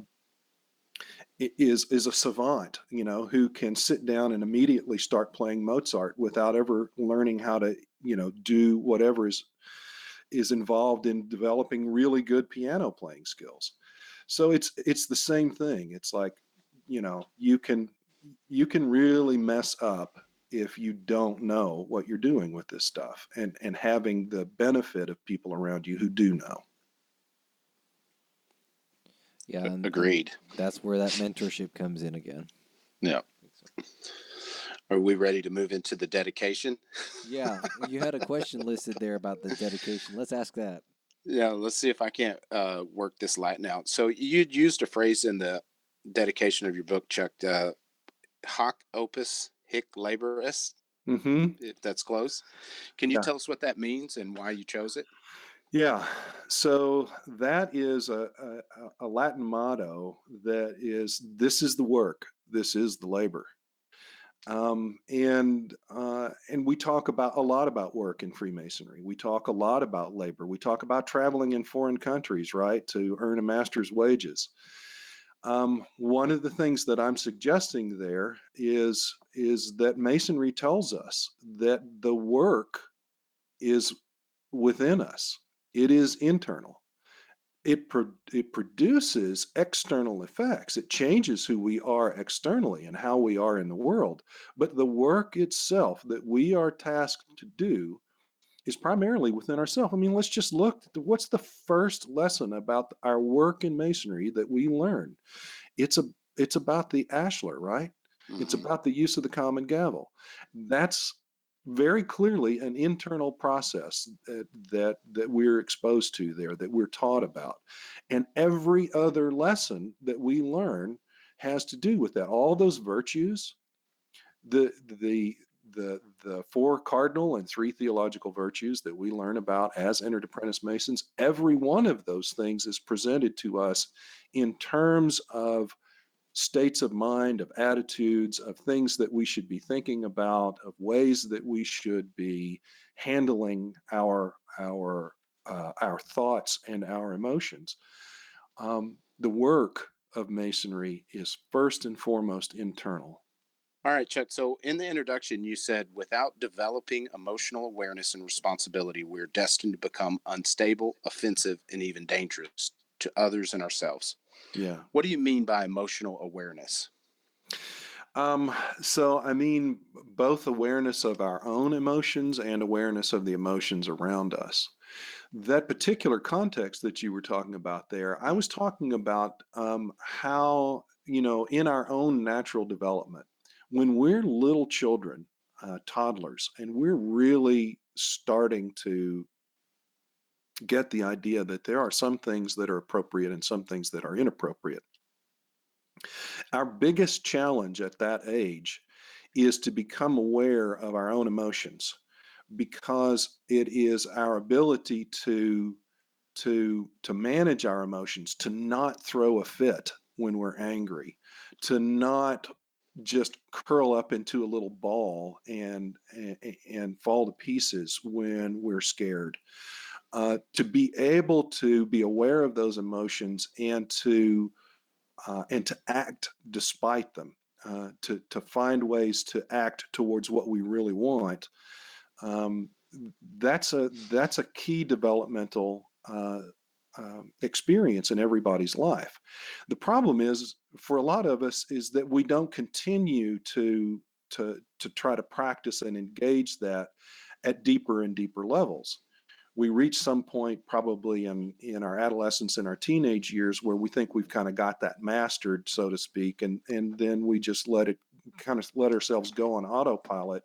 S4: savant, who can sit down and immediately start playing Mozart without ever learning how to, do whatever is involved in developing really good piano playing skills. So it's the same thing. It's like, you can really mess up if you don't know what you're doing with this stuff, and having the benefit of people around you who do know.
S3: Yeah, and
S1: Agreed.
S3: that's where that mentorship comes in again.
S1: Yeah. Are we ready to move into the dedication?
S3: Yeah, you had a question listed there about the dedication. Let's ask that.
S1: Yeah, let's see if I can't work this Latin out. So you'd used a phrase in the dedication of your book, Chuck, hoc opus hic laboris,
S4: Mm-hmm.
S1: if that's close. Can you
S4: Yeah.
S1: tell us what that means and why you chose it?
S4: Yeah, so that is a Latin motto that is, this is the work, this is the labor. And we talk about a lot about work in Freemasonry. We talk a lot about labor. We talk about traveling in foreign countries, right, to earn a master's wages. One of the things that I'm suggesting there is that Masonry tells us that the work is within us. It is internal. It produces external effects. It changes who we are externally and how we are in the world. But the work itself that we are tasked to do is primarily within ourselves. I mean, let's just look at what's the first lesson about our work in Masonry that we learn. It's about the ashlar, right? It's
S1: Mm-hmm.
S4: about the use of the common gavel. That's very clearly an internal process that we're exposed to there, that we're taught about. And every other lesson that we learn has to do with that. All those virtues, the four cardinal and three theological virtues that we learn about as entered apprentice Masons, every one of those things is presented to us in terms of states of mind, of attitudes, of things that we should be thinking about, of ways that we should be handling our thoughts and our emotions. The work of Masonry is first and foremost internal.
S1: All right, Chuck. So in the introduction, you said, without developing emotional awareness and responsibility, we're destined to become unstable, offensive, and even dangerous to others and ourselves.
S4: Yeah.
S1: What do you mean by emotional awareness?
S4: So, I mean, both awareness of our own emotions and awareness of the emotions around us. That particular context that you were talking about there, I was talking about how, in our own natural development, when we're little children, toddlers, and we're really starting to get the idea that there are some things that are appropriate and some things that are inappropriate. Our biggest challenge at that age is to become aware of our own emotions, because it is our ability to manage our emotions, to not throw a fit when we're angry, to not just curl up into a little ball and fall to pieces when we're scared. To be able to be aware of those emotions and to act despite them, to find ways to act towards what we really want. That's a key developmental experience in everybody's life. The problem is, for a lot of us, is that we don't continue to try to practice and engage that at deeper and deeper levels. We reach some point probably in our adolescence and our teenage years where we think we've kind of got that mastered, so to speak, and then we just let ourselves go on autopilot.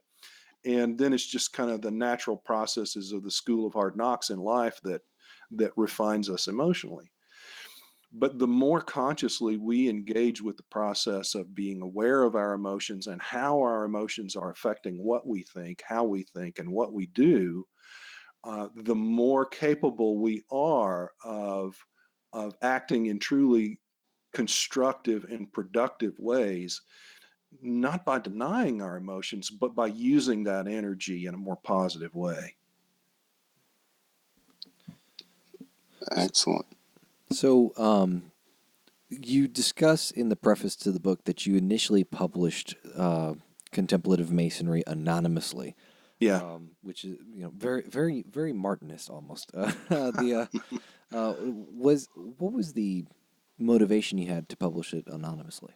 S4: And then it's just kind of the natural processes of the school of hard knocks in life that refines us emotionally. But the more consciously we engage with the process of being aware of our emotions and how our emotions are affecting what we think, how we think, and what we do, the more capable we are of acting in truly constructive and productive ways, not by denying our emotions, but by using that energy in a more positive way.
S1: Excellent.
S3: So, you discuss in the preface to the book that you initially published Contemplative Masonry anonymously.
S4: Yeah.
S3: Which is, very, very, very Martinist almost. What was the motivation you had to publish it anonymously?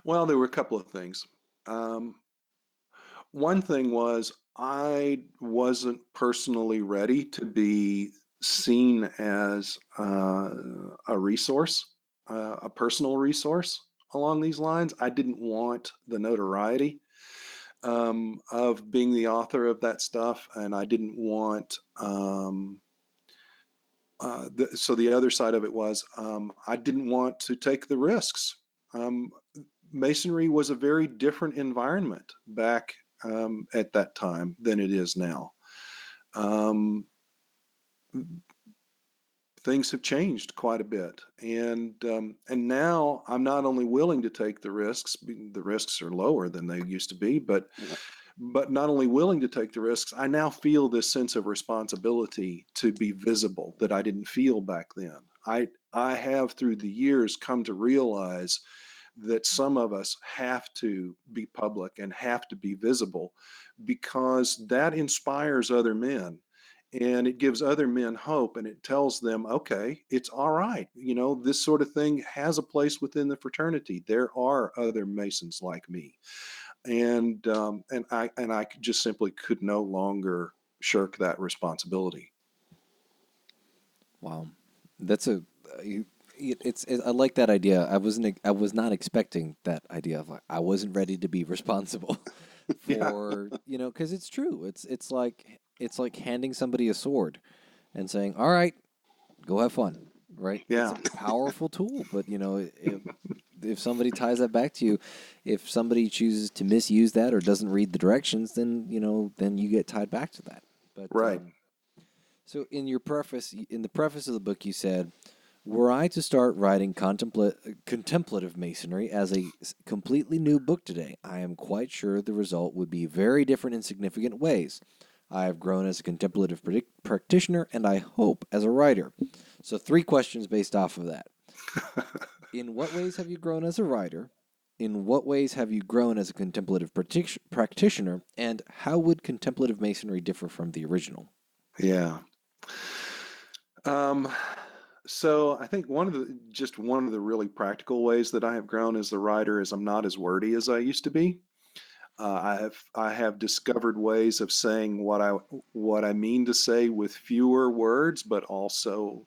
S4: Well, there were a couple of things. One thing was I wasn't personally ready to be seen as a resource, a personal resource along these lines. I didn't want the notoriety of being the author of that stuff, and I didn't want. So the other side of it was I didn't want to take the risks. Um, Masonry was a very different environment back at that time than it is now. Um, Things have changed quite a bit, and now I'm not only willing to take the risks. The risks are lower than they used to be, but not only willing to take the risks, I now feel this sense of responsibility to be visible that I didn't feel back then. I have through the years come to realize that some of us have to be public and have to be visible because that inspires other men and it gives other men hope and it tells them, okay, it's all right. This sort of thing has a place within the fraternity. There are other Masons like me. And I just simply could no longer shirk that responsibility.
S3: Wow, that's a I like that idea. I was not expecting that idea of, like, I wasn't ready to be responsible
S4: Yeah,
S3: for, because it's true. It's like handing somebody a sword and saying, "All right, go have fun." Right? It's
S4: yeah,
S3: a powerful tool, but if somebody ties that back to you, if somebody chooses to misuse that or doesn't read the directions, then then you get tied back to that. But
S4: right.
S3: so in the preface of the book, you said, "Were I to start writing contemplative masonry as a completely new book today, I am quite sure the result would be very different in significant ways. I have grown as a contemplative practitioner, and I hope as a writer." So 3 questions based off of that. In what ways have you grown as a writer? In what ways have you grown as a contemplative practitioner? And how would contemplative masonry differ from the original?
S4: Yeah. Um, so I think one of the really practical ways that I have grown as a writer is I'm not as wordy as I used to be. I have discovered ways of saying what I mean to say with fewer words, but also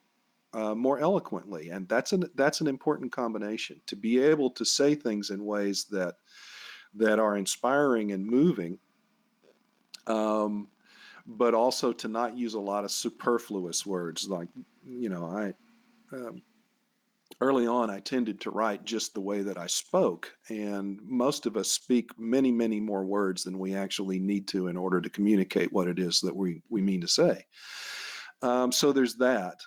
S4: more eloquently, and that's an important combination to be able to say things in ways that are inspiring and moving, um, but also to not use a lot of superfluous words. Like, I um, early on, I tended to write just the way that I spoke, and most of us speak many, many more words than we actually need to in order to communicate what it is that we mean to say. So there's that.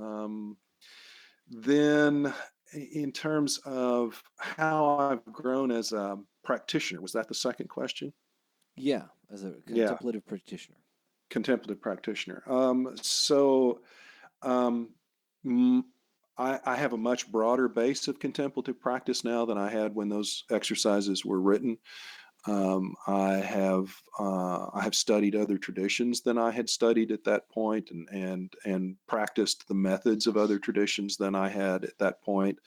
S4: Um, then, in terms of how I've grown as a practitioner, was that the second question?
S3: Yeah, as a
S4: Yeah,
S3: contemplative practitioner.
S4: contemplative practitioner. So um, m- I have a much broader base of contemplative practice now than I had when those exercises were written. I have studied other traditions than I had studied at that point, and practiced the methods of other traditions than I had at that point.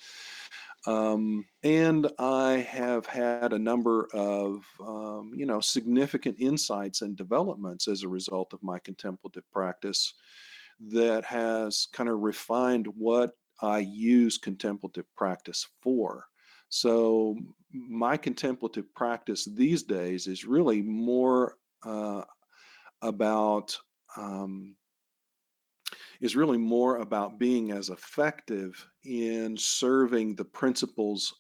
S4: And I have had a number of significant insights and developments as a result of my contemplative practice that has kind of refined what I use contemplative practice for. So my contemplative practice these days is really more about um, is really more about being as effective in serving the principles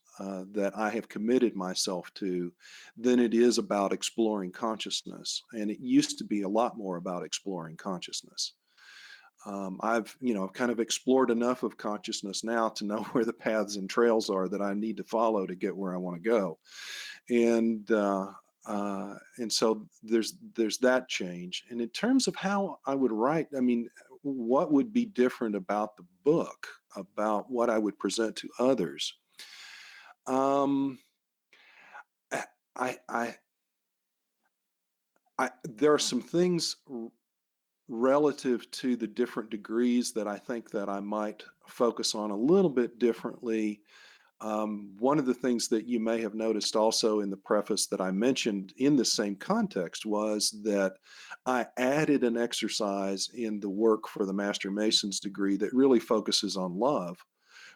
S4: that I have committed myself to than it is about exploring consciousness. And it used to be a lot more about exploring consciousness. I've kind of explored enough of consciousness now to know where the paths and trails are that I need to follow to get where I want to go. And so there's that change. And in terms of how I would write, I mean, what would be different about the book, about what I would present to others? Um, I, I, there are some things relative to the different degrees that I think that I might focus on a little bit differently. One of the things that you may have noticed also in the preface that I mentioned in the same context was that I added an exercise in the work for the Master Mason's degree that really focuses on love,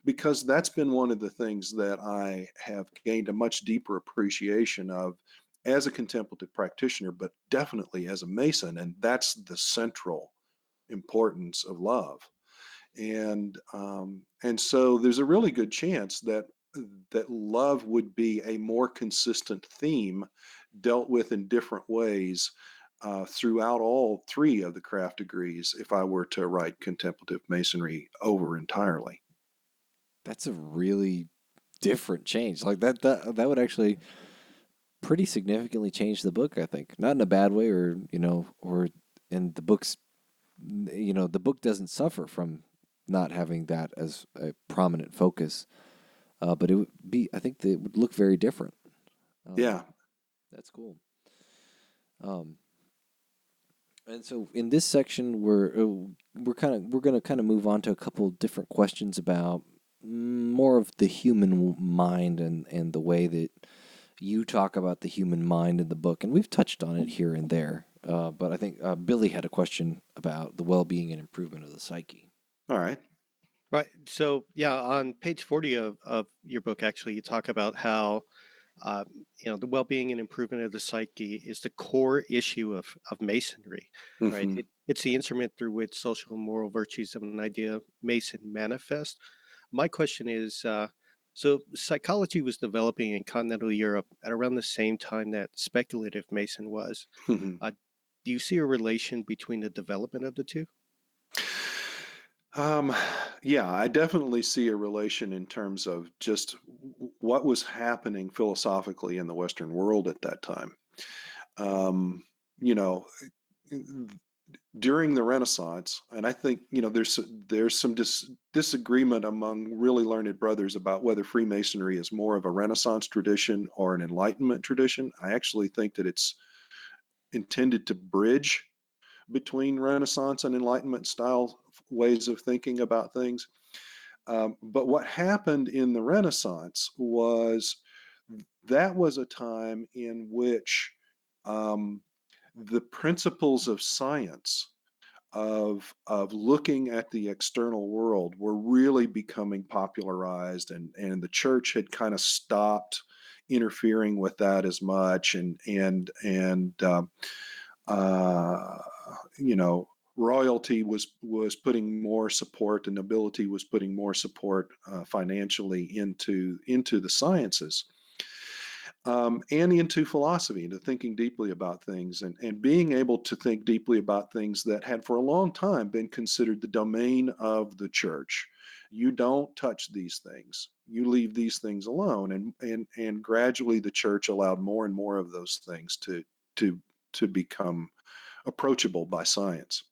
S4: because that's been one of the things that I have gained a much deeper appreciation of as a contemplative practitioner, but definitely as a Mason, and that's the central importance of love. And so there's a really good chance that love would be a more consistent theme dealt with in different ways throughout all three of the craft degrees if I were to write contemplative masonry over entirely.
S3: That's a really different change. Like that would actually pretty significantly change the book, I think. Not in a bad way, or and the book's, the book doesn't suffer from not having that as a prominent focus. But it would be, I think that it would look very different.
S4: Yeah.
S3: That's cool. And so in this section, we're going to kind of move on to a couple different questions about more of the human mind and the way that you talk about the human mind in the book. And we've touched on it here and there. But I think Billy had a question about the well-being and improvement of the psyche.
S4: All right.
S2: Right. So, yeah, on page 40 of your book, actually, you talk about how, the well-being and improvement of the psyche is the core issue of Masonry, right?
S4: Mm-hmm.
S2: It's the instrument through which social and moral virtues of an idea Mason manifest. My question is, so psychology was developing in continental Europe at around the same time that speculative Mason was.
S4: Mm-hmm.
S2: Do you see a relation between the development of the two?
S4: Yeah, I definitely see a relation in terms of just what was happening philosophically in the Western world at that time. Um, you know, During the Renaissance, and I think there's some disagreement among really learned brothers about whether Freemasonry is more of a Renaissance tradition or an Enlightenment tradition. I actually think that it's intended to bridge between Renaissance and Enlightenment style ways of thinking about things. But what happened in the Renaissance was that was a time in which the principles of science, of looking at the external world, were really becoming popularized, and the church had kind of stopped interfering with that as much, uh, royalty was putting more support, and nobility was putting more support financially into the sciences, and into philosophy, into thinking deeply about things, and being able to think deeply about things that had for a long time been considered the domain of the church. You don't touch these things. You leave these things alone, and gradually the church allowed more and more of those things to become approachable by science.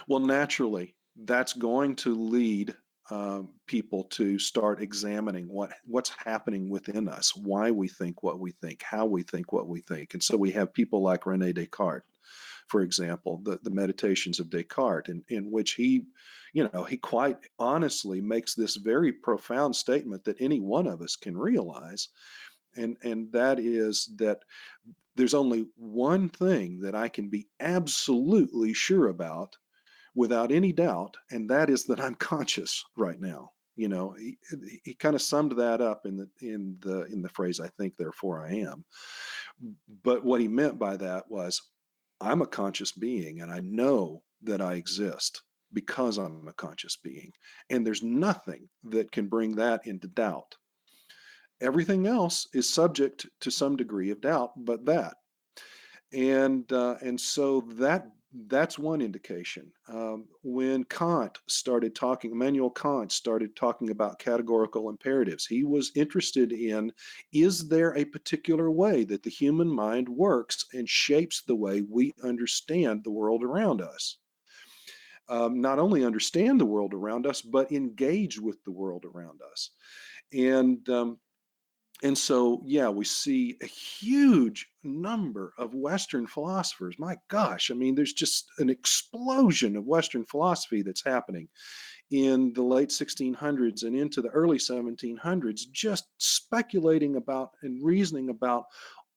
S4: Well, naturally, that's going to lead people to start examining what's happening within us, why we think what we think, how we think what we think. And so we have people like Rene Descartes, for example, the Meditations of Descartes, in which he quite honestly makes this very profound statement that any one of us can realize. And that is that there's only one thing that I can be absolutely sure about without any doubt, and that is that I'm conscious right now. He kind of summed that up in the phrase, "I think, therefore I am." But what he meant by that was, I'm a conscious being, and I know that I exist. because I'm a conscious being. And there's nothing that can bring that into doubt. Everything else is subject to some degree of doubt, but that. And so that's one indication. When Immanuel Kant started talking about categorical imperatives, he was interested in, is there a particular way that the human mind works and shapes the way we understand the world around us? Not only understand the world around us, but engage with the world around us. And so, yeah, we see a huge number of Western philosophers. My gosh, I mean, there's just an explosion of Western philosophy that's happening in the late 1600s and into the early 1700s, just speculating about and reasoning about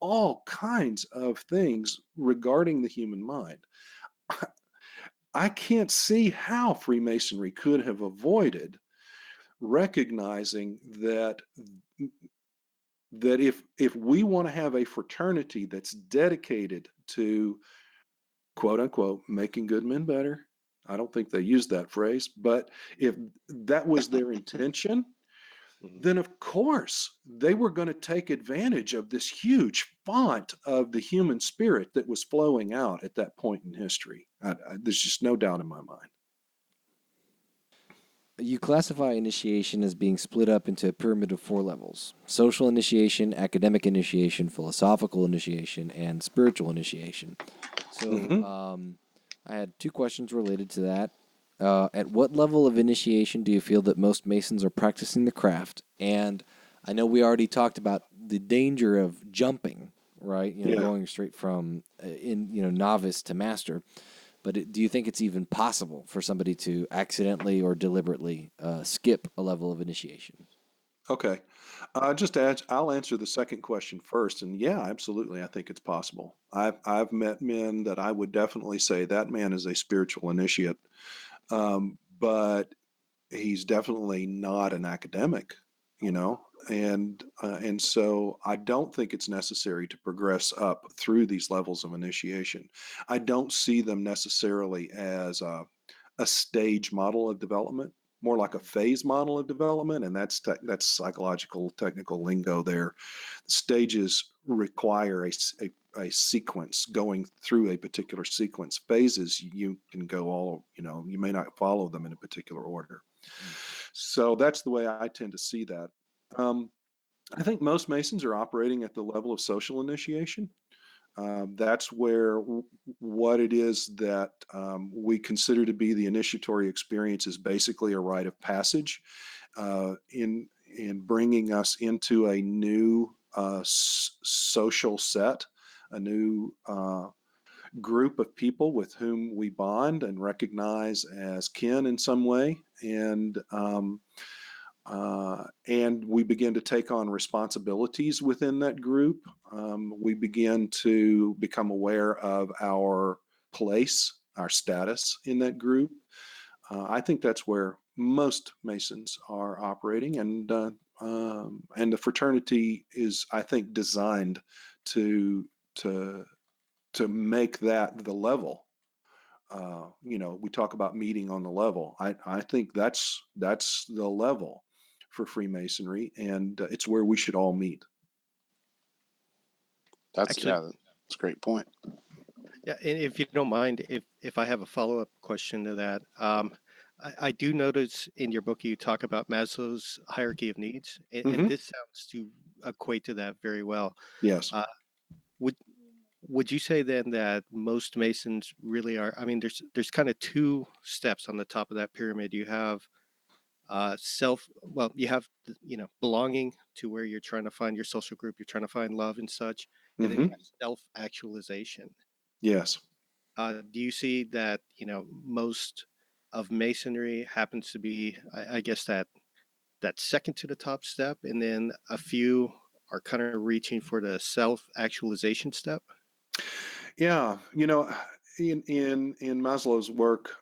S4: all kinds of things regarding the human mind. I can't see how Freemasonry could have avoided recognizing that if we want to have a fraternity that's dedicated to, quote unquote, making good men better, I don't think they used that phrase, but if that was their intention, then of course they were going to take advantage of this huge font of the human spirit that was flowing out at that point in history. There's just no doubt in my mind.
S3: You classify initiation as being split up into a pyramid of 4 levels: social initiation, academic initiation, philosophical initiation, and spiritual initiation. So I had 2 questions related to that. At what level of initiation do you feel that most Masons are practicing the craft? And I know we already talked about the danger of jumping, right?
S4: Yeah.
S3: Going straight from novice to master. But do you think it's even possible for somebody to accidentally or deliberately skip a level of initiation?
S4: Okay. I'll answer the second question first. And yeah, absolutely. I think it's possible. I've met men that I would definitely say that man is a spiritual initiate, but he's definitely not an academic, and so I don't think it's necessary to progress up through these levels of initiation. I don't see them necessarily as a stage model of development, more like a phase model of development, and that's psychological technical lingo there. Stages require a sequence, going through a particular sequence. Phases, you can go all, you may not follow them in a particular order. So that's the way I tend to see that. I think most Masons are operating at the level of social initiation. That's where what it is that we consider to be the initiatory experience is basically a rite of passage in bringing us into a new social set, a new group of people with whom we bond and recognize as kin in some way, and we begin to take on responsibilities within that group. We begin to become aware of our place, our status in that group. I think that's where most Masons are operating, and the fraternity is, I think, designed to make that the level. We talk about meeting on the level. I think that's the level for Freemasonry, and it's where we should all meet.
S1: That's
S2: Actually,
S1: that's a great point.
S2: yeah, and if you don't mind, if I have a follow-up question to that, I do notice in your book you talk about Maslow's hierarchy of needs, and this sounds to equate to that very well.
S4: Yes.
S2: Would you say then that most Masons really are? I mean, there's kind of 2 steps on the top of that pyramid. You have you have belonging to where you're trying to find your social group, you're trying to find love and such, and then you have self-actualization.
S4: Yes.
S2: Do you see that most of Masonry happens to be, I guess, that second to the top step, and then a few are kind of reaching for the self-actualization step?
S4: Yeah. In Maslow's work,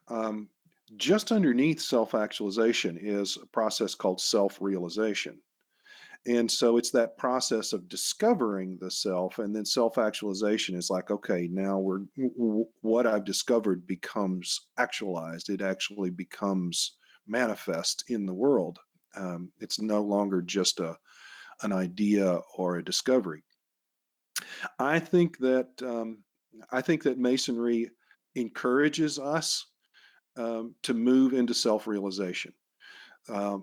S4: just underneath self-actualization is a process called self-realization. And so it's that process of discovering the self, and then self-actualization is like, okay, now what I've discovered becomes actualized. It actually becomes manifest in the world. It's no longer just an idea or a discovery. I think that Masonry encourages us to move into self-realization.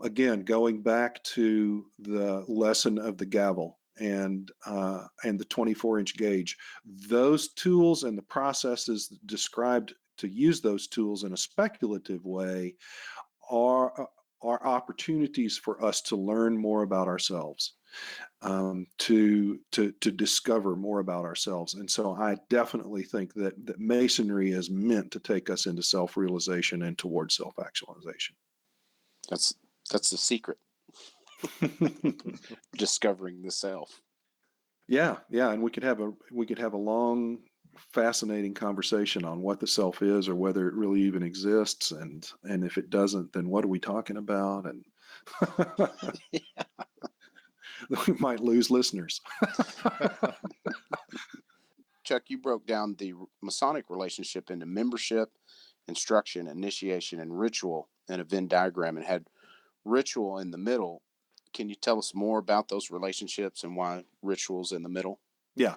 S4: Again, going back to the lesson of the gavel and the 24-inch gauge, those tools and the processes described to use those tools in a speculative way are opportunities for us to learn more about ourselves, to discover more about ourselves. And so I definitely think that Masonry is meant to take us into self-realization and towards self-actualization.
S1: That's the secret. Discovering the self.
S4: Yeah, and we could have a long, fascinating conversation on what the self is, or whether it really even exists, and if it doesn't, then what are we talking about? And we might lose listeners.
S1: Chuck, you broke down the Masonic relationship into membership, instruction, initiation, and ritual in a Venn diagram, and had ritual in the middle. Can you tell us more about those relationships and why ritual's in the middle?
S4: Yeah.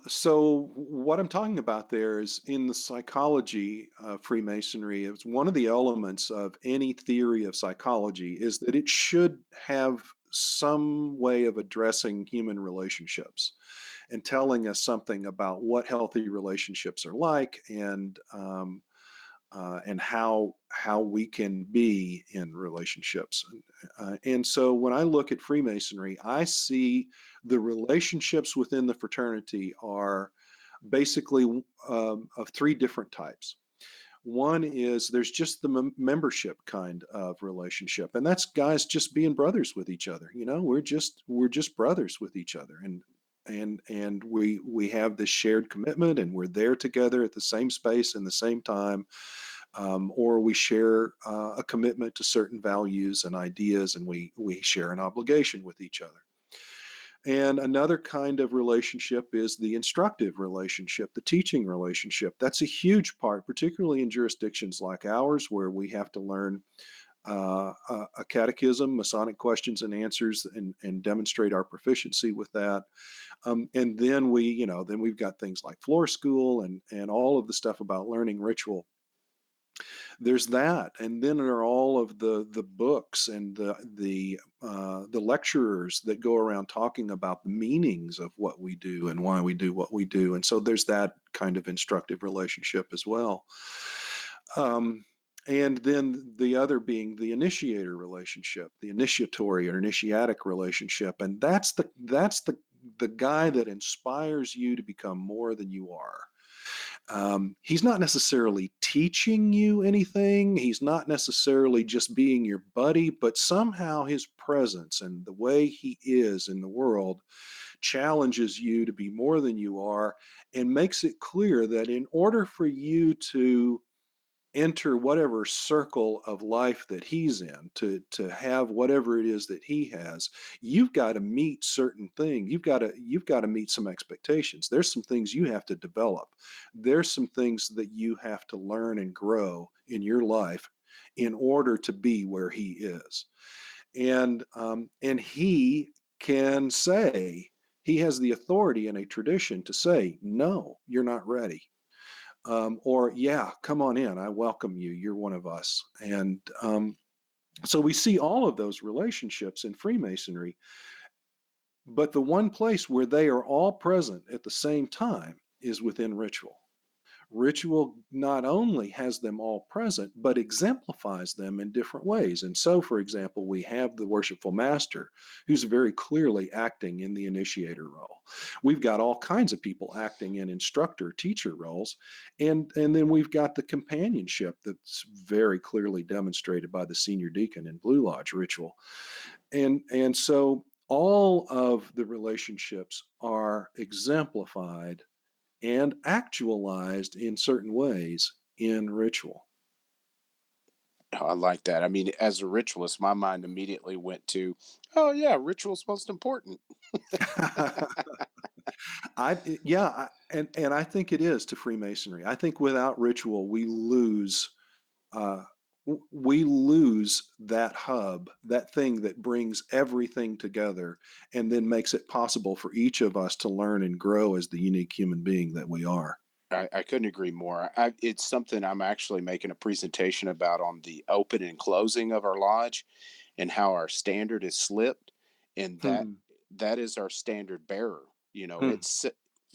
S4: So what I'm talking about there is, in the psychology of Freemasonry, it's one of the elements of any theory of psychology is that it should have some way of addressing human relationships and telling us something about what healthy relationships are like, and how we can be in relationships. And so when I look at Freemasonry, I see the relationships within the fraternity are basically of three different types. One is there's just the membership kind of relationship, and that's guys just being brothers with each other. You know, we're just brothers with each other, and we have this shared commitment, and we're there together at the same space and the same time, or we share a commitment to certain values and ideas, and we share an obligation with each other. And another kind of relationship is the instructive relationship, the teaching relationship. That's a huge part, particularly in jurisdictions like ours, where we have to learn a catechism, Masonic questions and answers, and demonstrate our proficiency with that. And then we've got things like floor school and all of the stuff about learning ritual. There's that, and then there are all of the books and the lecturers that go around talking about the meanings of what we do and why we do what we do. And so there's that kind of instructive relationship as well. And then the other being the initiator relationship, the initiatory or initiatic relationship, and that's the guy that inspires you to become more than you are. He's not necessarily teaching you anything. He's not necessarily just being your buddy, but somehow his presence and the way he is in the world challenges you to be more than you are, and makes it clear that in order for you to enter whatever circle of life that he's in, to have whatever it is that he has, you've got to meet certain things. You've got to meet some expectations. There's some things you have to develop. There's some things that you have to learn and grow in your life in order to be where he is. And he can say, he has the authority in a tradition to say, no, you're not ready. Or, yeah, come on in. I welcome you. You're one of us. And so we see all of those relationships in Freemasonry. But the one place where they are all present at the same time is within ritual. Ritual not only has them all present, but exemplifies them in different ways. And so, for example, we have the worshipful master, who's very clearly acting in the initiator role. We've got all kinds of people acting in instructor, teacher roles. And then we've got the companionship that's very clearly demonstrated by the senior deacon in Blue Lodge ritual. And so all of the relationships are exemplified and actualized in certain ways in ritual.
S1: Oh, I like that. I mean, as a ritualist, my mind immediately went to, oh yeah, ritual's most important.
S4: And I think it is to Freemasonry. I think without ritual, uh, we lose that hub, that thing that brings everything together, and then makes it possible for each of us to learn and grow as the unique human being that we are.
S1: I couldn't agree more. It's something I'm actually making a presentation about on the open and closing of our lodge and how our standard is slipped, and that
S4: Hmm.
S1: that is our standard bearer.
S4: Hmm.
S1: It's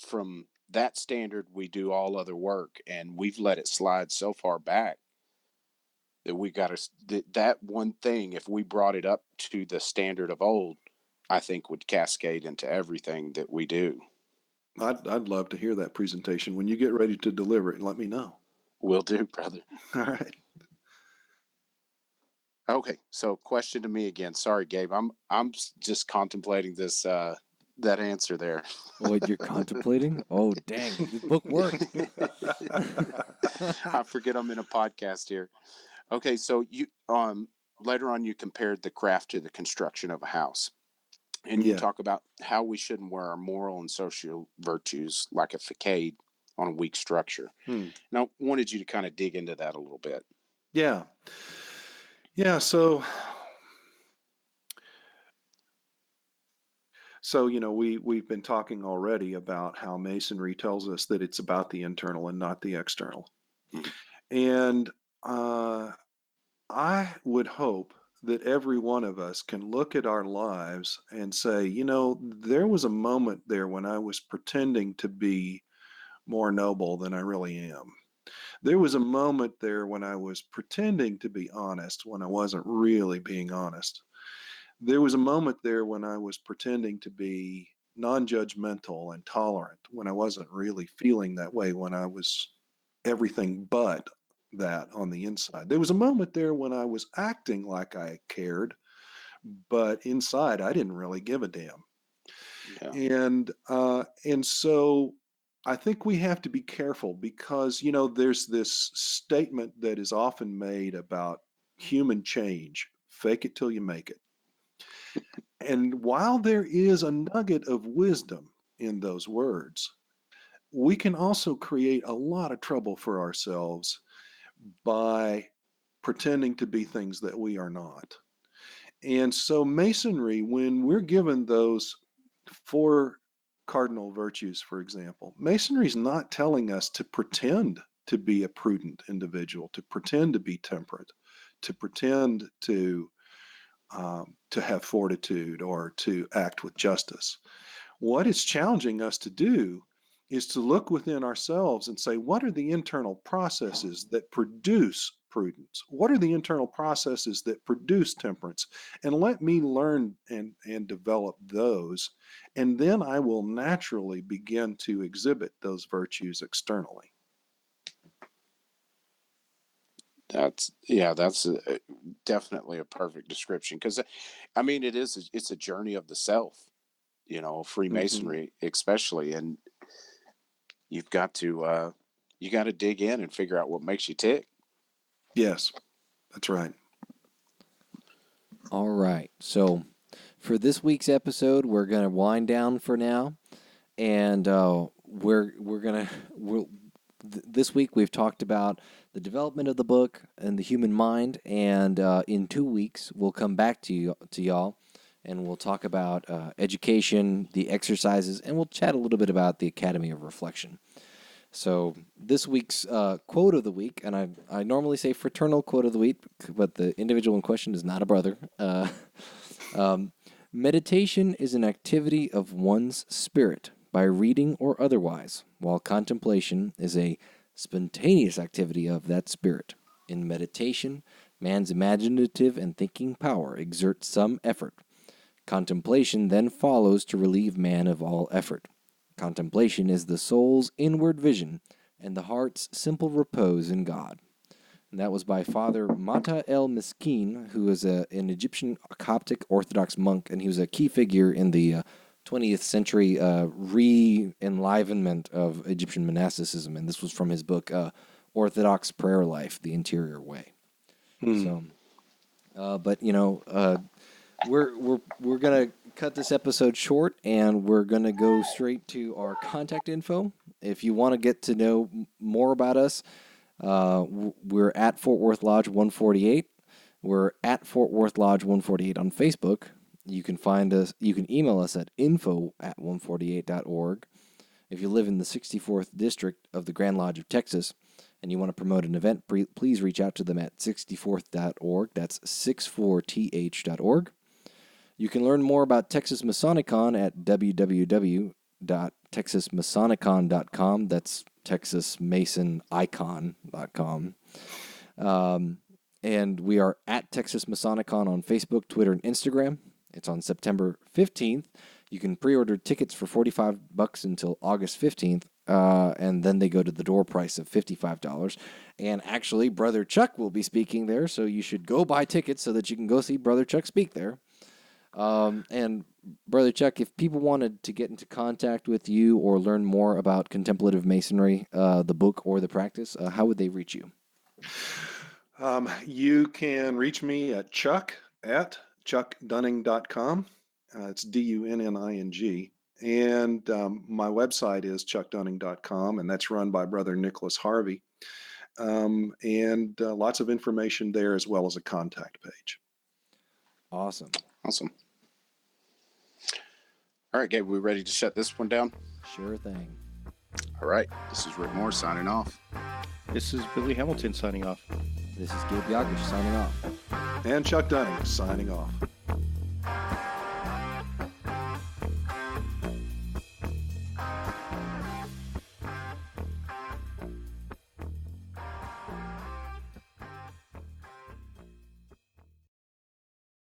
S1: from that standard we do all other work, and we've let it slide so far back that we got to that one thing. If we brought it up to the standard of old, I think would cascade into everything that we do.
S4: I'd love to hear that presentation. When you get ready to deliver it, let me know.
S1: Will do, brother.
S4: All right.
S1: Okay, so question to me again. Sorry, Gabe. I'm just contemplating this that answer there.
S3: What you're contemplating? Oh, dang! This book worked.
S1: I forget I'm in a podcast here. Okay, so you later on you compared the craft to the construction of a house. And you
S4: Yeah.
S1: talk about how we shouldn't wear our moral and social virtues like a facade on a weak structure.
S4: Hmm.
S1: And I wanted you to kind of dig into that a little bit.
S4: Yeah. Yeah. So, we've been talking already about how Masonry tells us that it's about the internal and not the external.
S1: Mhm.
S4: And uh, I would hope that every one of us can look at our lives and say, there was a moment there when I was pretending to be more noble than I really am. There was a moment there when I was pretending to be honest when I wasn't really being honest. There was a moment there when I was pretending to be non-judgmental and tolerant when I wasn't really feeling that way, when I was everything but that on the inside. There was a moment there when I was acting like I cared, but inside I didn't really give a damn.
S1: Yeah.
S4: And so I think we have to be careful because there's this statement that is often made about human change: fake it till you make it. And while there is a nugget of wisdom in those words, we can also create a lot of trouble for ourselves by pretending to be things that we are not. And so, Masonry, when we're given those four cardinal virtues, for example, Masonry is not telling us to pretend to be a prudent individual, to pretend to be temperate, to pretend to have fortitude or to act with justice. What it's challenging us to do is to look within ourselves and say, what are the internal processes that produce prudence? What are the internal processes that produce temperance? And let me learn and develop those. And then I will naturally begin to exhibit those virtues externally.
S1: That's definitely a perfect description because I mean it's a journey of the self,
S4: Mm-hmm.
S1: Freemasonry especially, and you've got to you got to dig in and figure out what makes you tick.
S4: Yes, that's right.
S3: All right. So for this week's episode, we're gonna wind down for now, and we're gonna this week we've talked about the development of the book and the human mind, and in 2 weeks we'll come back to y'all, and we'll talk about education, the exercises, and we'll chat a little bit about the Academy of Reflection. So this week's quote of the week, and I normally say fraternal quote of the week, but the individual in question is not a brother. Meditation is an activity of one's spirit by reading or otherwise, while contemplation is a spontaneous activity of that spirit. In meditation, man's imaginative and thinking power exerts some effort. Contemplation then follows to relieve man of all effort. Contemplation is the soul's inward vision and the heart's simple repose in God. And that was by Father Mata el Miskin, who is an Egyptian Coptic Orthodox monk, and he was a key figure in the 20th century re-enlivenment of Egyptian monasticism. And this was from his book, Orthodox Prayer Life, The Interior Way. So, but we're gonna cut this episode short, and we're gonna go straight to our contact info. If you want to get to know more about us, we're at Fort Worth Lodge 148. We're at Fort Worth Lodge 148 on Facebook. You can find us. You can email us at info@148.org. If you live in the 64th District of the Grand Lodge of Texas and you want to promote an event, please reach out to them at 64th.org. That's 64th.org. You can learn more about Texas MasoniCon at www.texasmasonicon.com. That's texasmasonicon.com. And we are at Texas MasoniCon on Facebook, Twitter, and Instagram. It's on September 15th. You can pre-order tickets for $45 until August 15th, and then they go to the door price of $55. And actually, Brother Chuck will be speaking there, so you should go buy tickets so that you can go see Brother Chuck speak there. And Brother Chuck, if people wanted to get into contact with you or learn more about Contemplative Masonry, the book or the practice, how would they reach you?
S4: You can reach me at chuck@chuckdunning.com. It's DUNNING. And my website is chuckdunning.com, and that's run by Brother Nicholas Harvey. And lots of information there, as well as a contact page.
S3: Awesome.
S1: Awesome. All right, Gabe, we ready to shut this one down?
S3: Sure thing.
S1: All right, this is Rhit Moore signing off.
S2: This is Billy Hamilton signing off.
S3: This is Gabe Jagush signing off.
S4: And Chuck Dunning signing off.